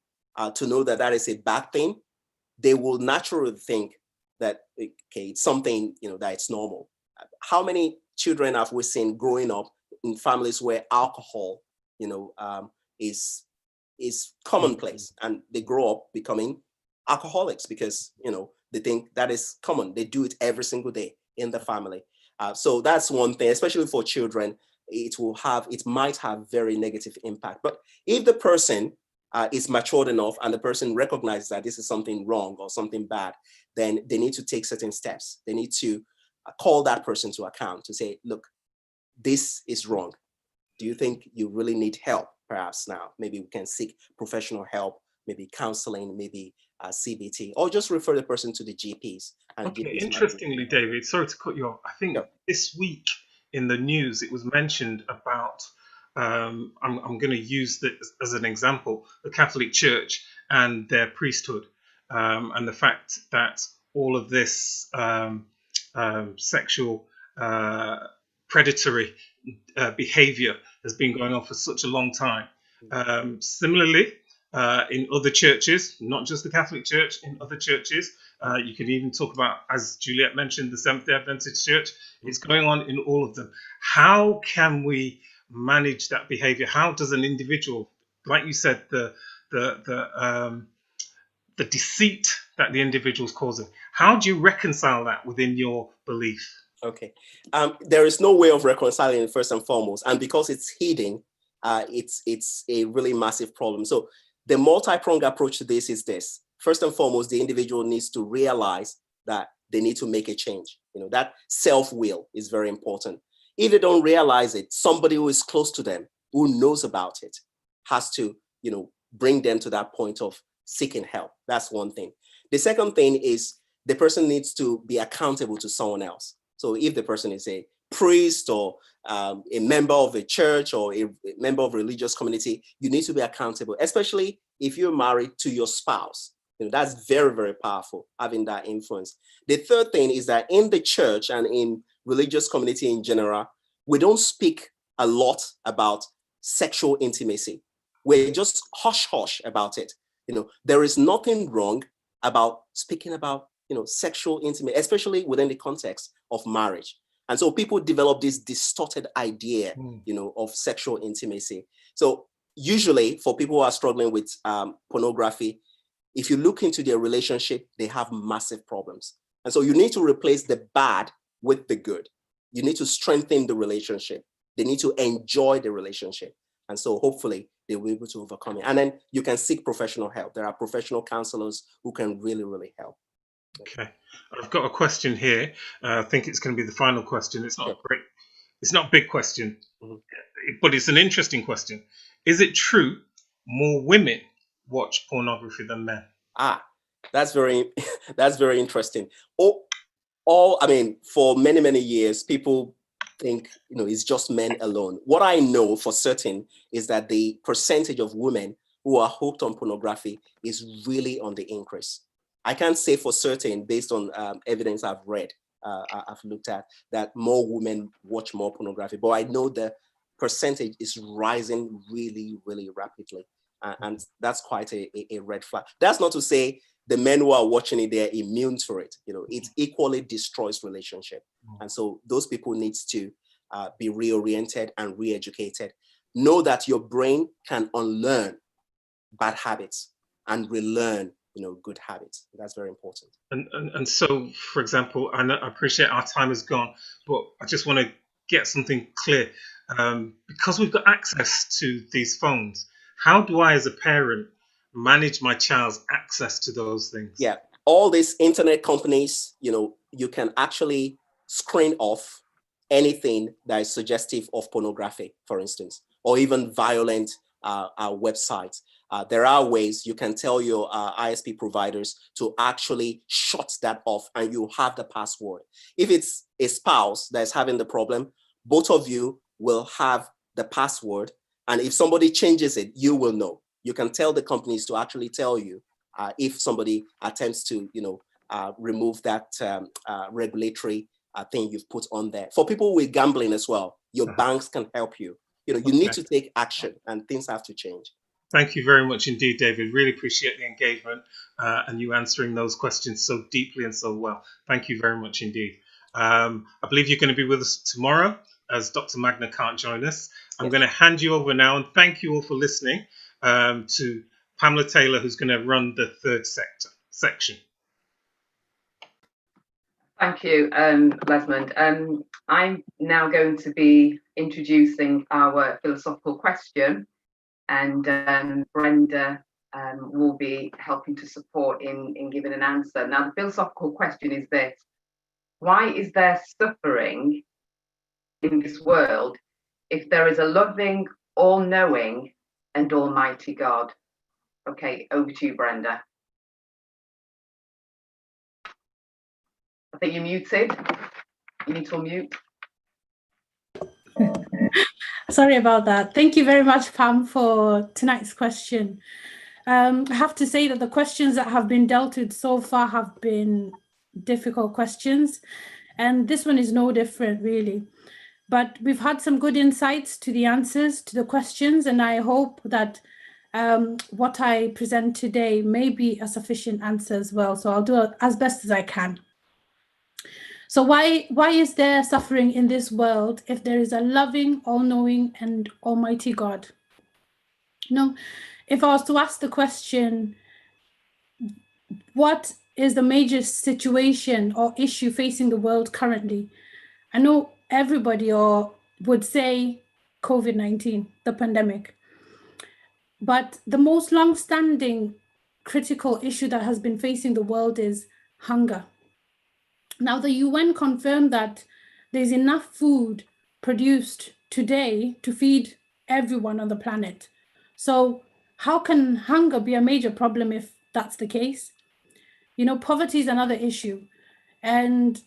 to know that that is a bad thing, they will naturally think that, okay, it's something, that it's normal. How many children have we seen growing up in families where alcohol, is commonplace, and they grow up becoming alcoholics because, they think that is common. They do it every single day in the family. So that's one thing, especially for children. It might have very negative impact. But if the person is matured enough and the person recognizes that this is something wrong or something bad, then they need to take certain steps. They need to call that person to account to say, look, this is wrong. Do you think you really need help? Perhaps now, maybe we can seek professional help, maybe counseling, maybe CBT, or just refer the person to the GPs. And
Okay,
GPs
interestingly, David, sorry to cut you off. I think this week in the news, it was mentioned about, I'm going to use this as an example, the Catholic Church and their priesthood, and the fact that all of this sexual predatory behavior has been going on for such a long time. Similarly, in other churches, not just the Catholic Church, in other churches, you can even talk about, as Juliet mentioned, the Seventh-day Adventist Church. It's going on in all of them. How can we manage that behavior? How does an individual, like you said, the deceit that the individual's causing, how do you reconcile that within your belief?
Okay. There is no way of reconciling it, first and foremost, and because it's hidden, it's a really massive problem. So the multi-pronged approach to this is this. First and foremost, the individual needs to realize that they need to make a change. That self-will is very important. If they don't realize it, somebody who is close to them, who knows about it, has to, bring them to that point of seeking help. That's one thing. The second thing is the person needs to be accountable to someone else. So if the person is a priest or a member of a church or a member of a religious community, you need to be accountable, especially if you're married to your spouse. That's very, very powerful, having that influence. The third thing is that in the church and in religious community in general, we don't speak a lot about sexual intimacy. We're just hush-hush about it. There is nothing wrong about speaking about, sexual intimacy, especially within the context of marriage. And so people develop this distorted idea, of sexual intimacy. So usually for people who are struggling with pornography, if you look into their relationship, they have massive problems. And so you need to replace the bad with the good. You need to strengthen the relationship. They need to enjoy the relationship. And so hopefully they will be able to overcome it. And then you can seek professional help. There are professional counselors who can really, really help.
Okay, I've got a question here. I think it's going to be the final question. It's not it's not a big question, but it's an interesting question. Is it true more women watch pornography than men?
That's very interesting. For many, many years, people think, it's just men alone. What I know for certain is that the percentage of women who are hooked on pornography is really on the increase. I can't say for certain, based on evidence I've read, I've looked at, that more women watch more pornography, but I know the percentage is rising really, really rapidly. And that's quite a red flag. That's not to say the men who are watching it, they're immune to it. It equally destroys relationship. And so those people need to be reoriented and re-educated. Know that your brain can unlearn bad habits and relearn good habits. That's very important.
And so, for example, I appreciate our time is gone, but I just want to get something clear. Because we've got access to these phones, how do I, as a parent, manage my child's access to those things?
Yeah, all these internet companies, you can actually screen off anything that is suggestive of pornography, for instance, or even violent websites. There are ways you can tell your ISP providers to actually shut that off, and you have the password. If it's a spouse that's having the problem, both of you will have the password, and if somebody changes it, you will know. You can tell the companies to actually tell you if somebody attempts to, remove that regulatory thing you've put on there. For people with gambling as well, your banks can help you. You need to take action, and things have to change.
Thank you very much indeed, David. Really appreciate the engagement and you answering those questions so deeply and so well. Thank you very much indeed. I believe you're going to be with us tomorrow, as Dr. Magna can't join us. I'm going to hand you over now, and thank you all for listening to Pamela Taylor, who's going to run the third section.
Thank you, Lesmond. I'm now going to be introducing our philosophical question, and Brenda will be helping to support in giving an answer. Now, the philosophical question is this: why is there suffering in this world if there is a loving, all-knowing and almighty God? Okay, over to you, Brenda. I think you're muted. You need to unmute.
Sorry about that. Thank you very much, Pam, for tonight's question. I have to say that the questions that have been dealt with so far have been difficult questions, and this one is no different, really. But we've had some good insights to the answers to the questions, and I hope that what I present today may be a sufficient answer as well. So I'll do it as best as I can. So why is there suffering in this world if there is a loving, all-knowing, and almighty God? No, if I was to ask the question, what is the major situation or issue facing the world currently? I know everybody would say COVID-19, the pandemic. But the most long-standing critical issue that has been facing the world is hunger. Now, the UN confirmed that there's enough food produced today to feed everyone on the planet. So how can hunger be a major problem if that's the case? You know, poverty is another issue. And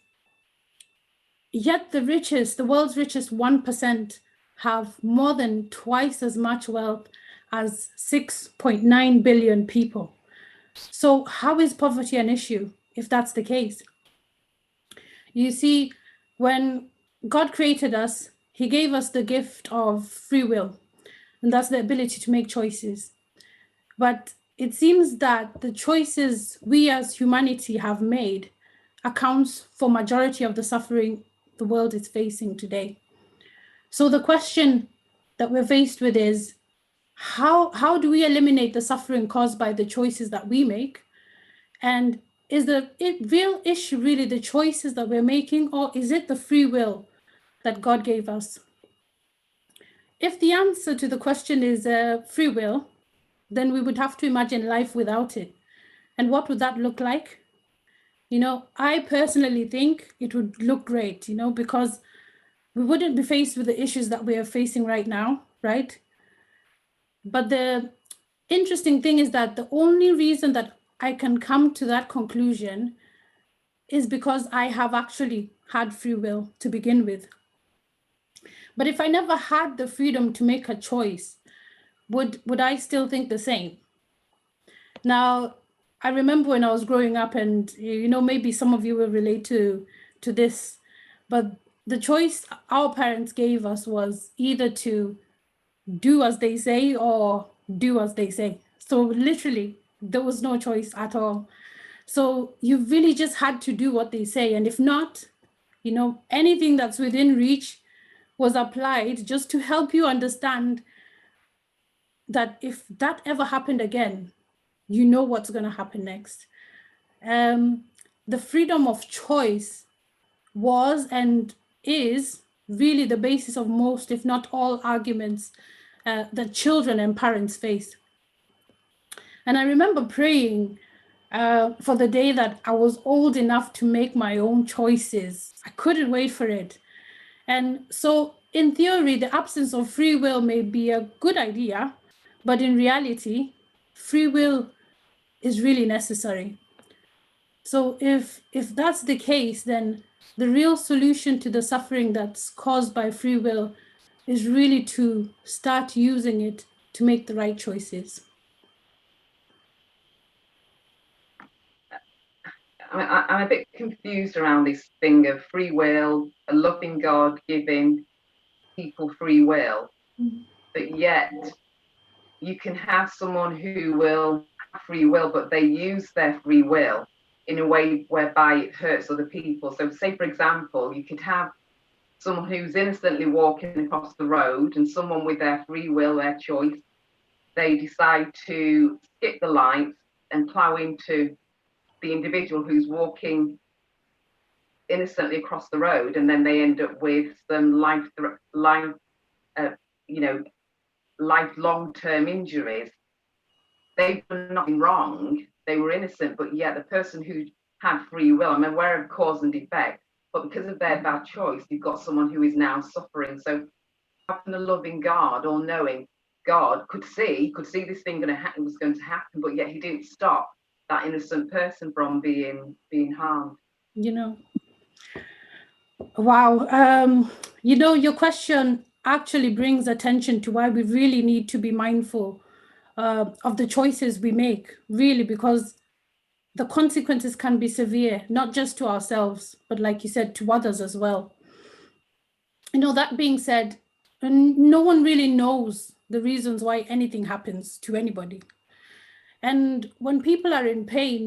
yet the world's richest 1% have more than twice as much wealth as 6.9 billion people. So how is poverty an issue if that's the case? You see, when God created us, he gave us the gift of free will, and that's the ability to make choices. But it seems that the choices we as humanity have made accounts for majority of the suffering the world is facing today. So the question that we're faced with is, how do we eliminate the suffering caused by the choices that we make? And is the real issue really the choices that we're making, or is it the free will that God gave us? If the answer to the question is free will, then we would have to imagine life without it. And what would that look like? You know, I personally think it would look great, you know, because we wouldn't be faced with the issues that we are facing right now, right? But the interesting thing is that the only reason that I can come to that conclusion is because I have actually had free will to begin with. But if I never had the freedom to make a choice, would I still think the same? Now, I remember when I was growing up, and you know, maybe some of you will relate to this, but the choice our parents gave us was either to do as they say or do as they say. So literally, there was no choice at all. So you really just had to do what they say. And if not, you know, anything that's within reach was applied just to help you understand that if that ever happened again, you know what's going to happen next. The freedom of choice was and is really the basis of most, if not all, arguments that children and parents face. And I remember praying for the day that I was old enough to make my own choices. I couldn't wait for it. And so in theory, the absence of free will may be a good idea, but in reality, free will is really necessary. So if that's the case, then the real solution to the suffering that's caused by free will is really to start using it to make the right choices.
I'm a bit confused around this thing of free will, a loving God giving people free will, but yet you can have someone who will have free will, but they use their free will in a way whereby it hurts other people. So say, for example, you could have someone who's innocently walking across the road and someone with their free will, their choice, they decide to skip the lights and plow into the individual who's walking innocently across the road, and then they end up with some lifelong term injuries. They've done nothing wrong, they were innocent, but yet the person who had free will, I'm aware of cause and effect, but because of their bad choice, you've got someone who is now suffering. So how can a loving God, all knowing God, could see this thing was going to happen, but yet he didn't stop that innocent person from being harmed?
You know, wow. You know, your question actually brings attention to why we really need to be mindful of the choices we make, really, because the consequences can be severe, not just to ourselves, but like you said, to others as well. That being said, no one really knows the reasons why anything happens to anybody. And when people are in pain,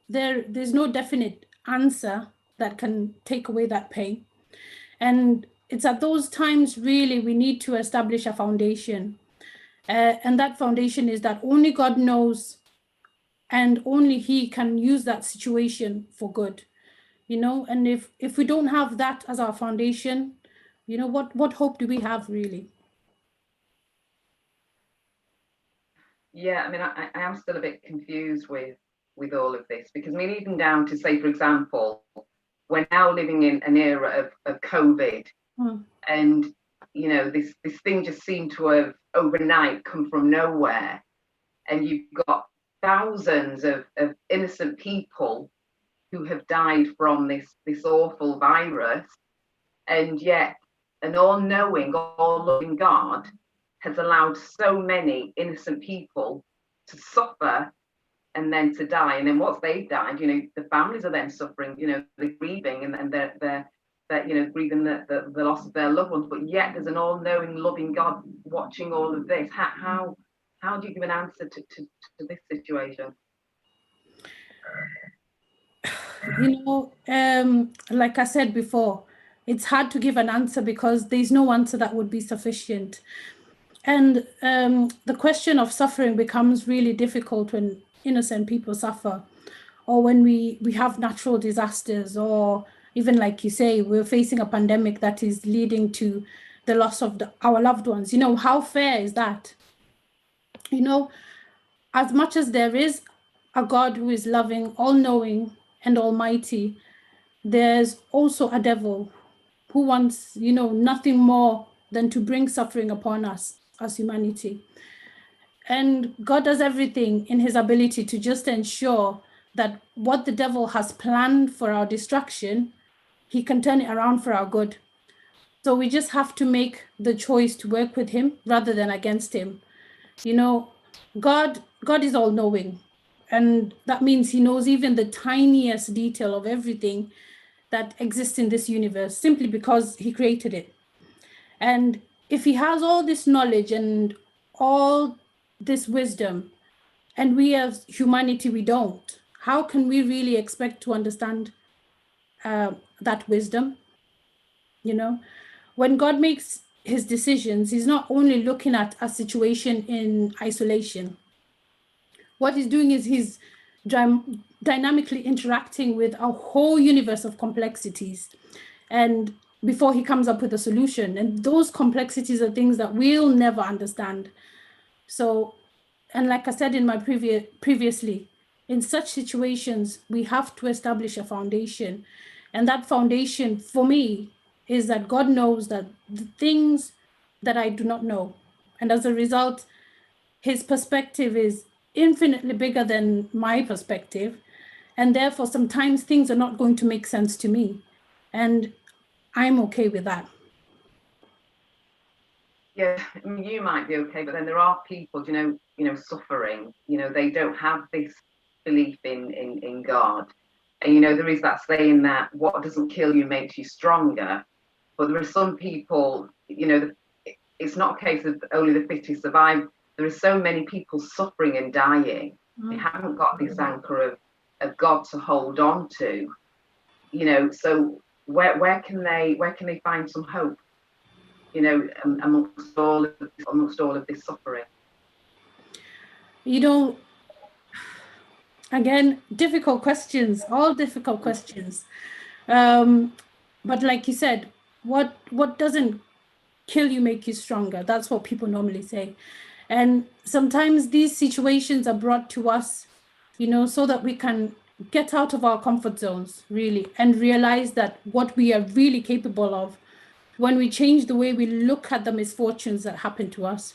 there's no definite answer that can take away that pain. And it's at those times really we need to establish a foundation. And that foundation is that only God knows, and only He can use that situation for good. And if we don't have that as our foundation, what hope do we have really?
Yeah, I mean, I am still a bit confused with all of this, because I mean, even down to, say, for example, we're now living in an era of COVID, and this thing just seemed to have overnight come from nowhere, and you've got thousands of innocent people who have died from this awful virus, and yet an all-knowing, all-loving God has allowed so many innocent people to suffer and then to die. And then once they've died, the families are then suffering, they're grieving, and they're grieving the loss of their loved ones. But yet there's an all-knowing, loving God watching all of this. How do you give an answer to this situation?
Like I said before, it's hard to give an answer because there's no answer that would be sufficient. And the question of suffering becomes really difficult when innocent people suffer, or when we have natural disasters, or even, like you say, we're facing a pandemic that is leading to the loss of our loved ones. How fair is that? As much as there is a God who is loving, all-knowing, and almighty, there's also a devil who wants, nothing more than to bring suffering upon us as humanity. And God does everything in His ability to just ensure that what the devil has planned for our destruction, He can turn it around for our good. So we just have to make the choice to work with Him rather than against Him. God is all-knowing, and that means He knows even the tiniest detail of everything that exists in this universe, simply because He created it. And if He has all this knowledge and all this wisdom, and we as humanity, we don't, how can we really expect to understand that wisdom? When God makes His decisions, He's not only looking at a situation in isolation. What He's doing is He's dynamically interacting with a whole universe of complexities, and before He comes up with a solution. And those complexities are things that we'll never understand. So, and like I said in my previously, in such situations, we have to establish a foundation. And that foundation for me is that God knows that the things that I do not know. And as a result, His perspective is infinitely bigger than my perspective. And therefore, sometimes things are not going to make sense to me. And I'm okay with that.
Yeah, I mean, you might be okay, but then there are people, suffering. They don't have this belief in God. And there is that saying that what doesn't kill you makes you stronger. But there are some people, it's not a case of only the fittest survive. There are so many people suffering and dying. They haven't got this anchor of God to hold on to. So where can they find some hope? Amongst all of this suffering.
Again, difficult questions, all difficult questions. But like you said, what doesn't kill you make you stronger? That's what people normally say. And sometimes these situations are brought to us, so that we can get out of our comfort zones, really, and realize that what we are really capable of when we change the way we look at the misfortunes that happen to us.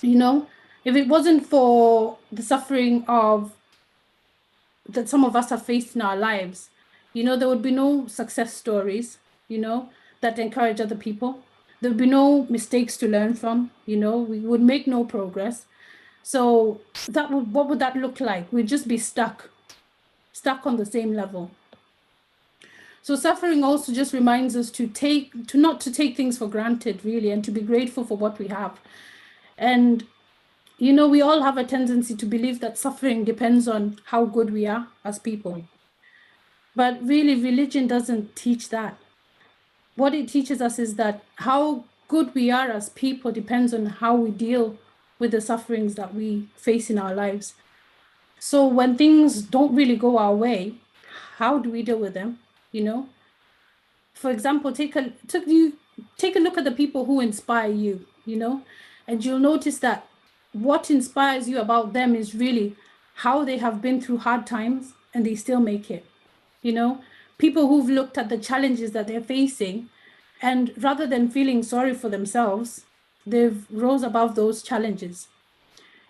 If it wasn't for the suffering that some of us have faced in our lives, there would be no success stories, that encourage other people. There would be no mistakes to learn from, we would make no progress. So what would that look like? We'd just be stuck on the same level. So suffering also just reminds us to not to take things for granted, really, and to be grateful for what we have. And, you know, we all have a tendency to believe that suffering depends on how good we are as people. But really, religion doesn't teach that. What it teaches us is that how good we are as people depends on how we deal with the sufferings that we face in our lives. So when things don't really go our way, how do we deal with them? You know, for example, take a look at the people who inspire you, you know, and you'll notice that what inspires you about them is really how they have been through hard times and they still make it. You know, people who've looked at the challenges that they're facing, and rather than feeling sorry for themselves, they've rose above those challenges.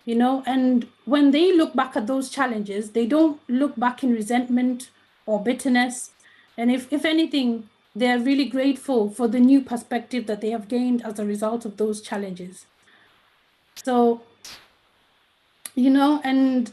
You know, and when they look back at those challenges, they don't look back in resentment or bitterness. And if anything, they're really grateful for the new perspective that they have gained as a result of those challenges. So, you know, and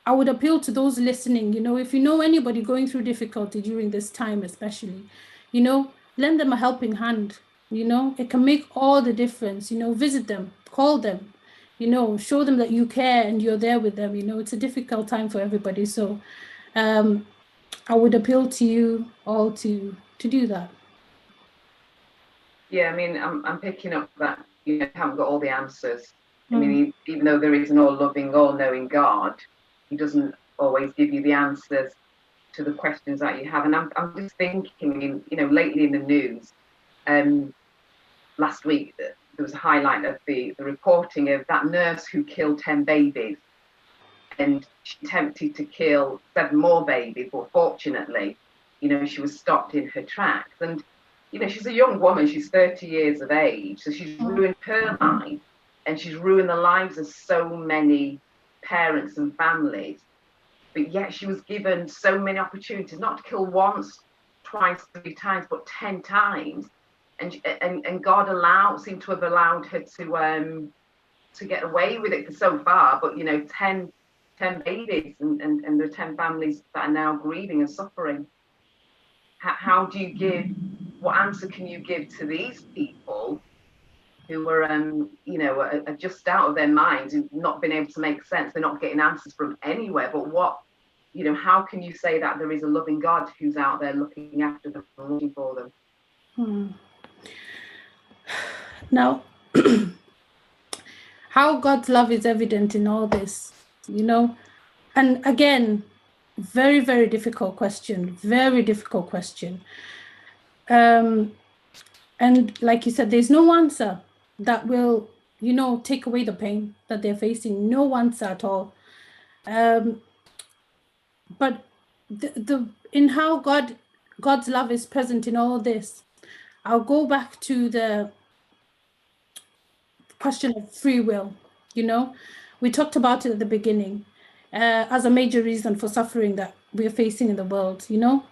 I would appeal to those listening, you know, if you know anybody going through difficulty during this time, especially, you know, lend them a helping hand. You know, it can make all the difference. You know, visit them, call them, you know, show them that you care and you're there with them. You know, it's a difficult time for everybody. So I would appeal to you all to do that.
Yeah, I mean, I'm picking up that you haven't got all the answers. I mean, even though there is an all-loving, all-knowing God, he doesn't always give you the answers to the questions that you have. And I'm just thinking, you know, lately in the news, last week, there was a highlight of the reporting of that nurse who killed 10 babies. And she attempted to kill 7 more babies, but fortunately, you know, she was stopped in her tracks. And, you know, she's a young woman, she's 30 years of age, so she's ruined her life, and she's ruined the lives of so many parents and families. But yet she was given so many opportunities, not to kill once, twice, 3 times, but 10 times. And God seemed to have allowed her to get away with it for so far. But, you know, 10 babies and there are 10 families that are now grieving and suffering. How do you what answer can you give to these people who are, you know, are just out of their minds, who've not been able to make sense? They're not getting answers from anywhere. But what, you know, how can you say that there is a loving God who's out there looking after them and looking for them?
Now, how God's love is evident in all this, you know, and again, very, very difficult question, very difficult question. And like you said, there's no answer that will, you know, take away the pain that they're facing. No answer at all. But in how God's love is present in all this, I'll go back to the question of free will. You know, we talked about it at the beginning as a major reason for suffering that we're facing in the world. You know,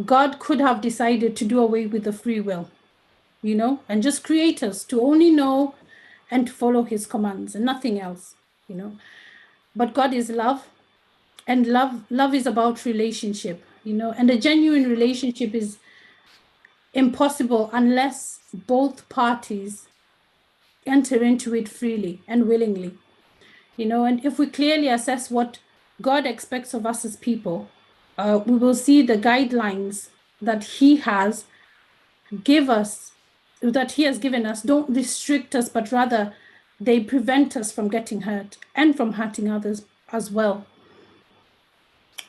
God could have decided to do away with the free will, you know, and just create us to only know and to follow his commands and nothing else, you know. But God is love, and love is about relationship, you know, and a genuine relationship is impossible unless both parties enter into it freely and willingly, you know. And if we clearly assess what God expects of us as people, we will see the guidelines that he has given us don't restrict us, but rather they prevent us from getting hurt and from hurting others as well.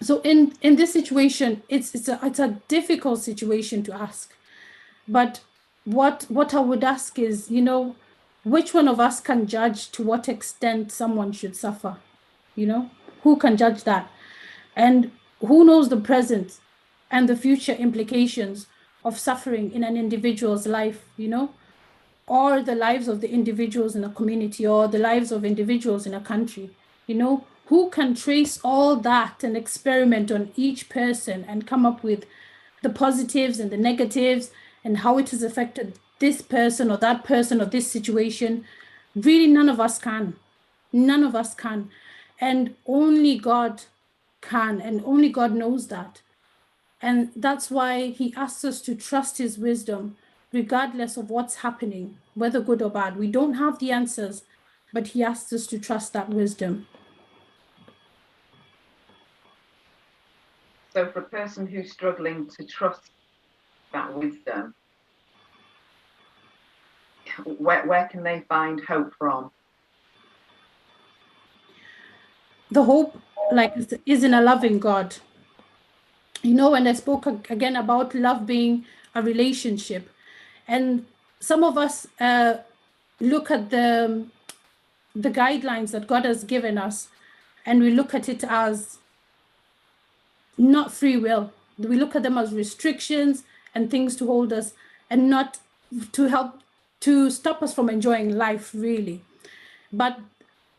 So in this situation, it's a difficult situation to ask. But what I would ask is, you know, which one of us can judge to what extent someone should suffer? You know, who can judge that? And who knows the present and the future implications of suffering in an individual's life, you know, or the lives of the individuals in a community, or the lives of individuals in a country? You know, who can trace all that and experiment on each person and come up with the positives and the negatives and how it has affected this person or that person or this situation? Really, none of us can. None of us can. And only God can, and only God knows that. And that's why he asks us to trust his wisdom, regardless of what's happening, whether good or bad. We don't have the answers, but he asks us to trust that wisdom.
So for a person who's struggling to trust that wisdom, where can they find hope from?
The hope, like, is in a loving God. You know, and I spoke again about love being a relationship. And some of us look at the guidelines that God has given us, and we look at it as not free will. We look at them as restrictions and things to hold us, and not to help to stop us from enjoying life, really. But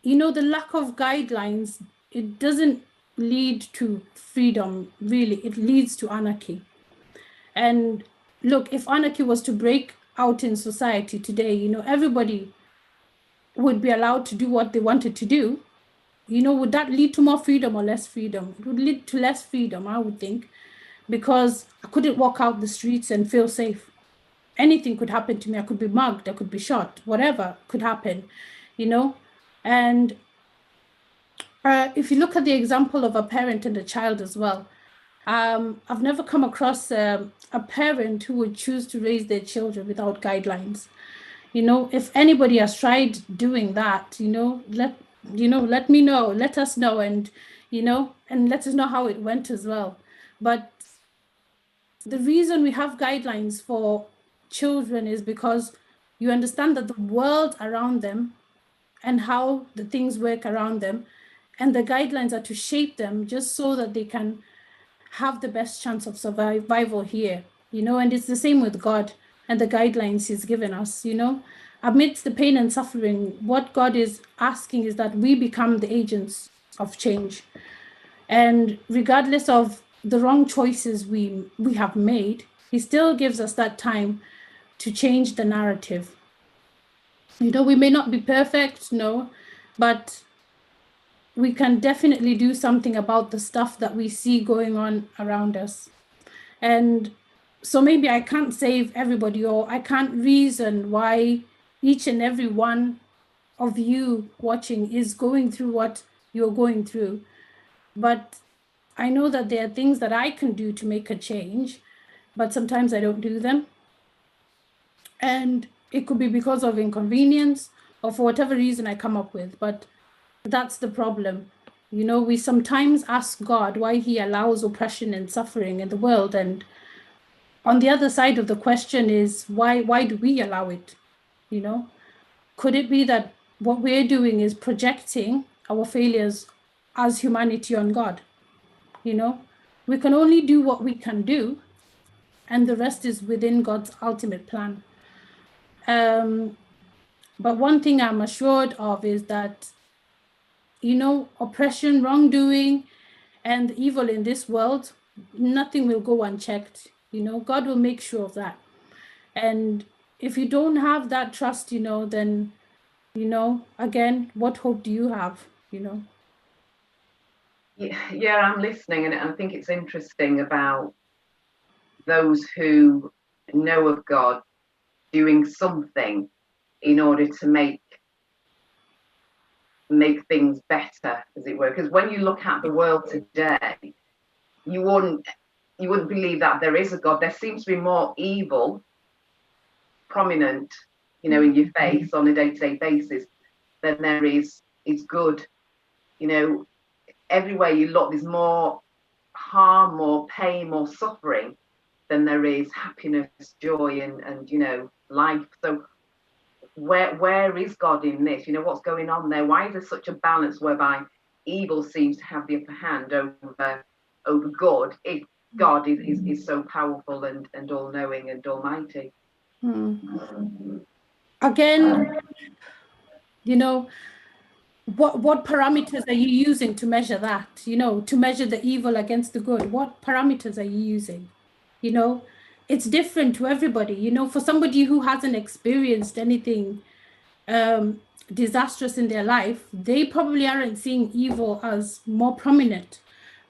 you know, the lack of guidelines, it doesn't lead to freedom, really. It leads to anarchy. And look, if anarchy was to break out in society today, you know, everybody would be allowed to do what they wanted to do. You know, would that lead to more freedom or less freedom? It would lead to less freedom, I would think, because I couldn't walk out the streets and feel safe. Anything could happen to me. I could be mugged, I could be shot, whatever could happen, you know. And if you look at the example of a parent and a child as well, I've never come across a parent who would choose to raise their children without guidelines. You know, if anybody has tried doing that, let me know, let us know, and and let us know how it went as well. But the reason we have guidelines for children is because you understand that the world around them and how the things work around them, and the guidelines are to shape them just so that they can have the best chance of survival here, and it's the same with God and the guidelines he's given us. Amidst the pain and suffering, what God is asking is that we become the agents of change. And regardless of the wrong choices we have made, he still gives us that time to change the narrative. We may not be perfect, no, but we can definitely do something about the stuff that we see going on around us. And so maybe I can't save everybody, or I can't reason why each and every one of you watching is going through what you're going through. But I know that there are things that I can do to make a change, but sometimes I don't do them. And it could be because of inconvenience or for whatever reason I come up with, but that's the problem. We sometimes ask God why he allows oppression and suffering in the world. And on the other side of the question is, why do we allow it? Could it be that what we're doing is projecting our failures as humanity on God? We can only do what we can do, and the rest is within God's ultimate plan. But one thing I'm assured of is that, oppression, wrongdoing, and evil in this world, nothing will go unchecked. God will make sure of that. And if you don't have that trust, then, again, what hope do you have?
Yeah, I'm listening, and I think it's interesting about those who know of God doing something in order to make things better, as it were. Because when you look at the world today, you wouldn't believe that there is a God. There seems to be more evil prominent, in your face on a day-to-day basis than there is good. Everywhere you look, there's more harm, more pain, more suffering than there is happiness, joy, and life. So where is God in this? What's going on there? Why is there such a balance whereby evil seems to have the upper hand over good, if God is so powerful and all-knowing and almighty?
Again, what parameters are you using to measure that? To measure the evil against the good? What parameters are you using? It's different to everybody. For somebody who hasn't experienced anything disastrous in their life, they probably aren't seeing evil as more prominent.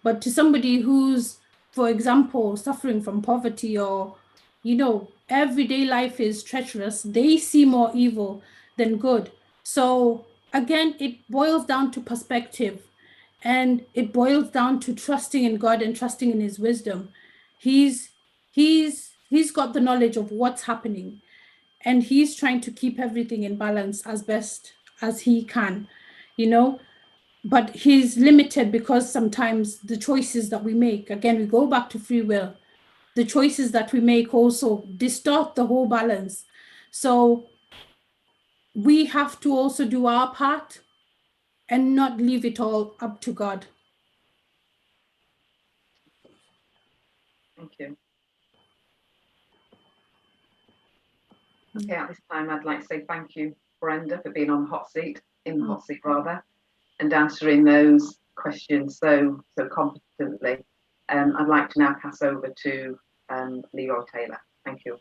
But to somebody who's, for example, suffering from poverty, or, you know, everyday life is treacherous, they see more evil than good. So again, it boils down to perspective, and it boils down to trusting in God and trusting in his wisdom. He's got the knowledge of what's happening, and he's trying to keep everything in balance as best as he can, you know. But he's limited because sometimes the choices that we make, again, we go back to free will, the choices that we make also distort the whole balance. So we have to also do our part and not leave it all up to God.
Thank you. Okay, at this time, I'd like to say thank you, Brenda, for being on the hot seat, in the hot seat rather, and answering those questions so competently. I'd like to now pass over to Leroy Taylor. Thank you.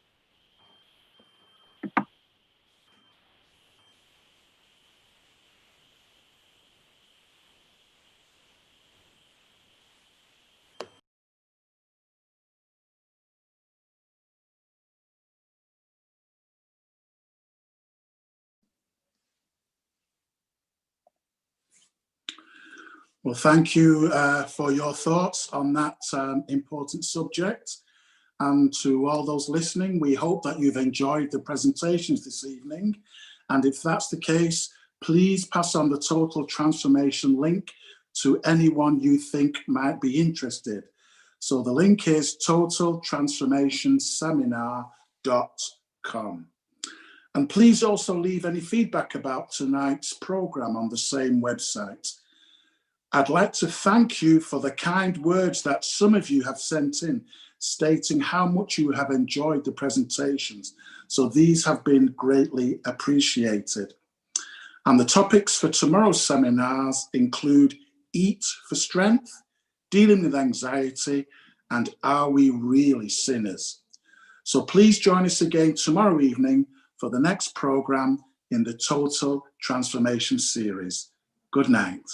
Well, thank you for your thoughts on that important subject. And to all those listening, we hope that you've enjoyed the presentations this evening. And if that's the case, please pass on the Total Transformation link to anyone you think might be interested. So the link is totaltransformationseminar.com. And please also leave any feedback about tonight's program on the same website. I'd like to thank you for the kind words that some of you have sent in, stating how much you have enjoyed the presentations. So these have been greatly appreciated. And the topics for tomorrow's seminars include Eat for Strength, Dealing with Anxiety, and Are We Really Sinners? So please join us again tomorrow evening for the next program in the Total Transformation series. Good night.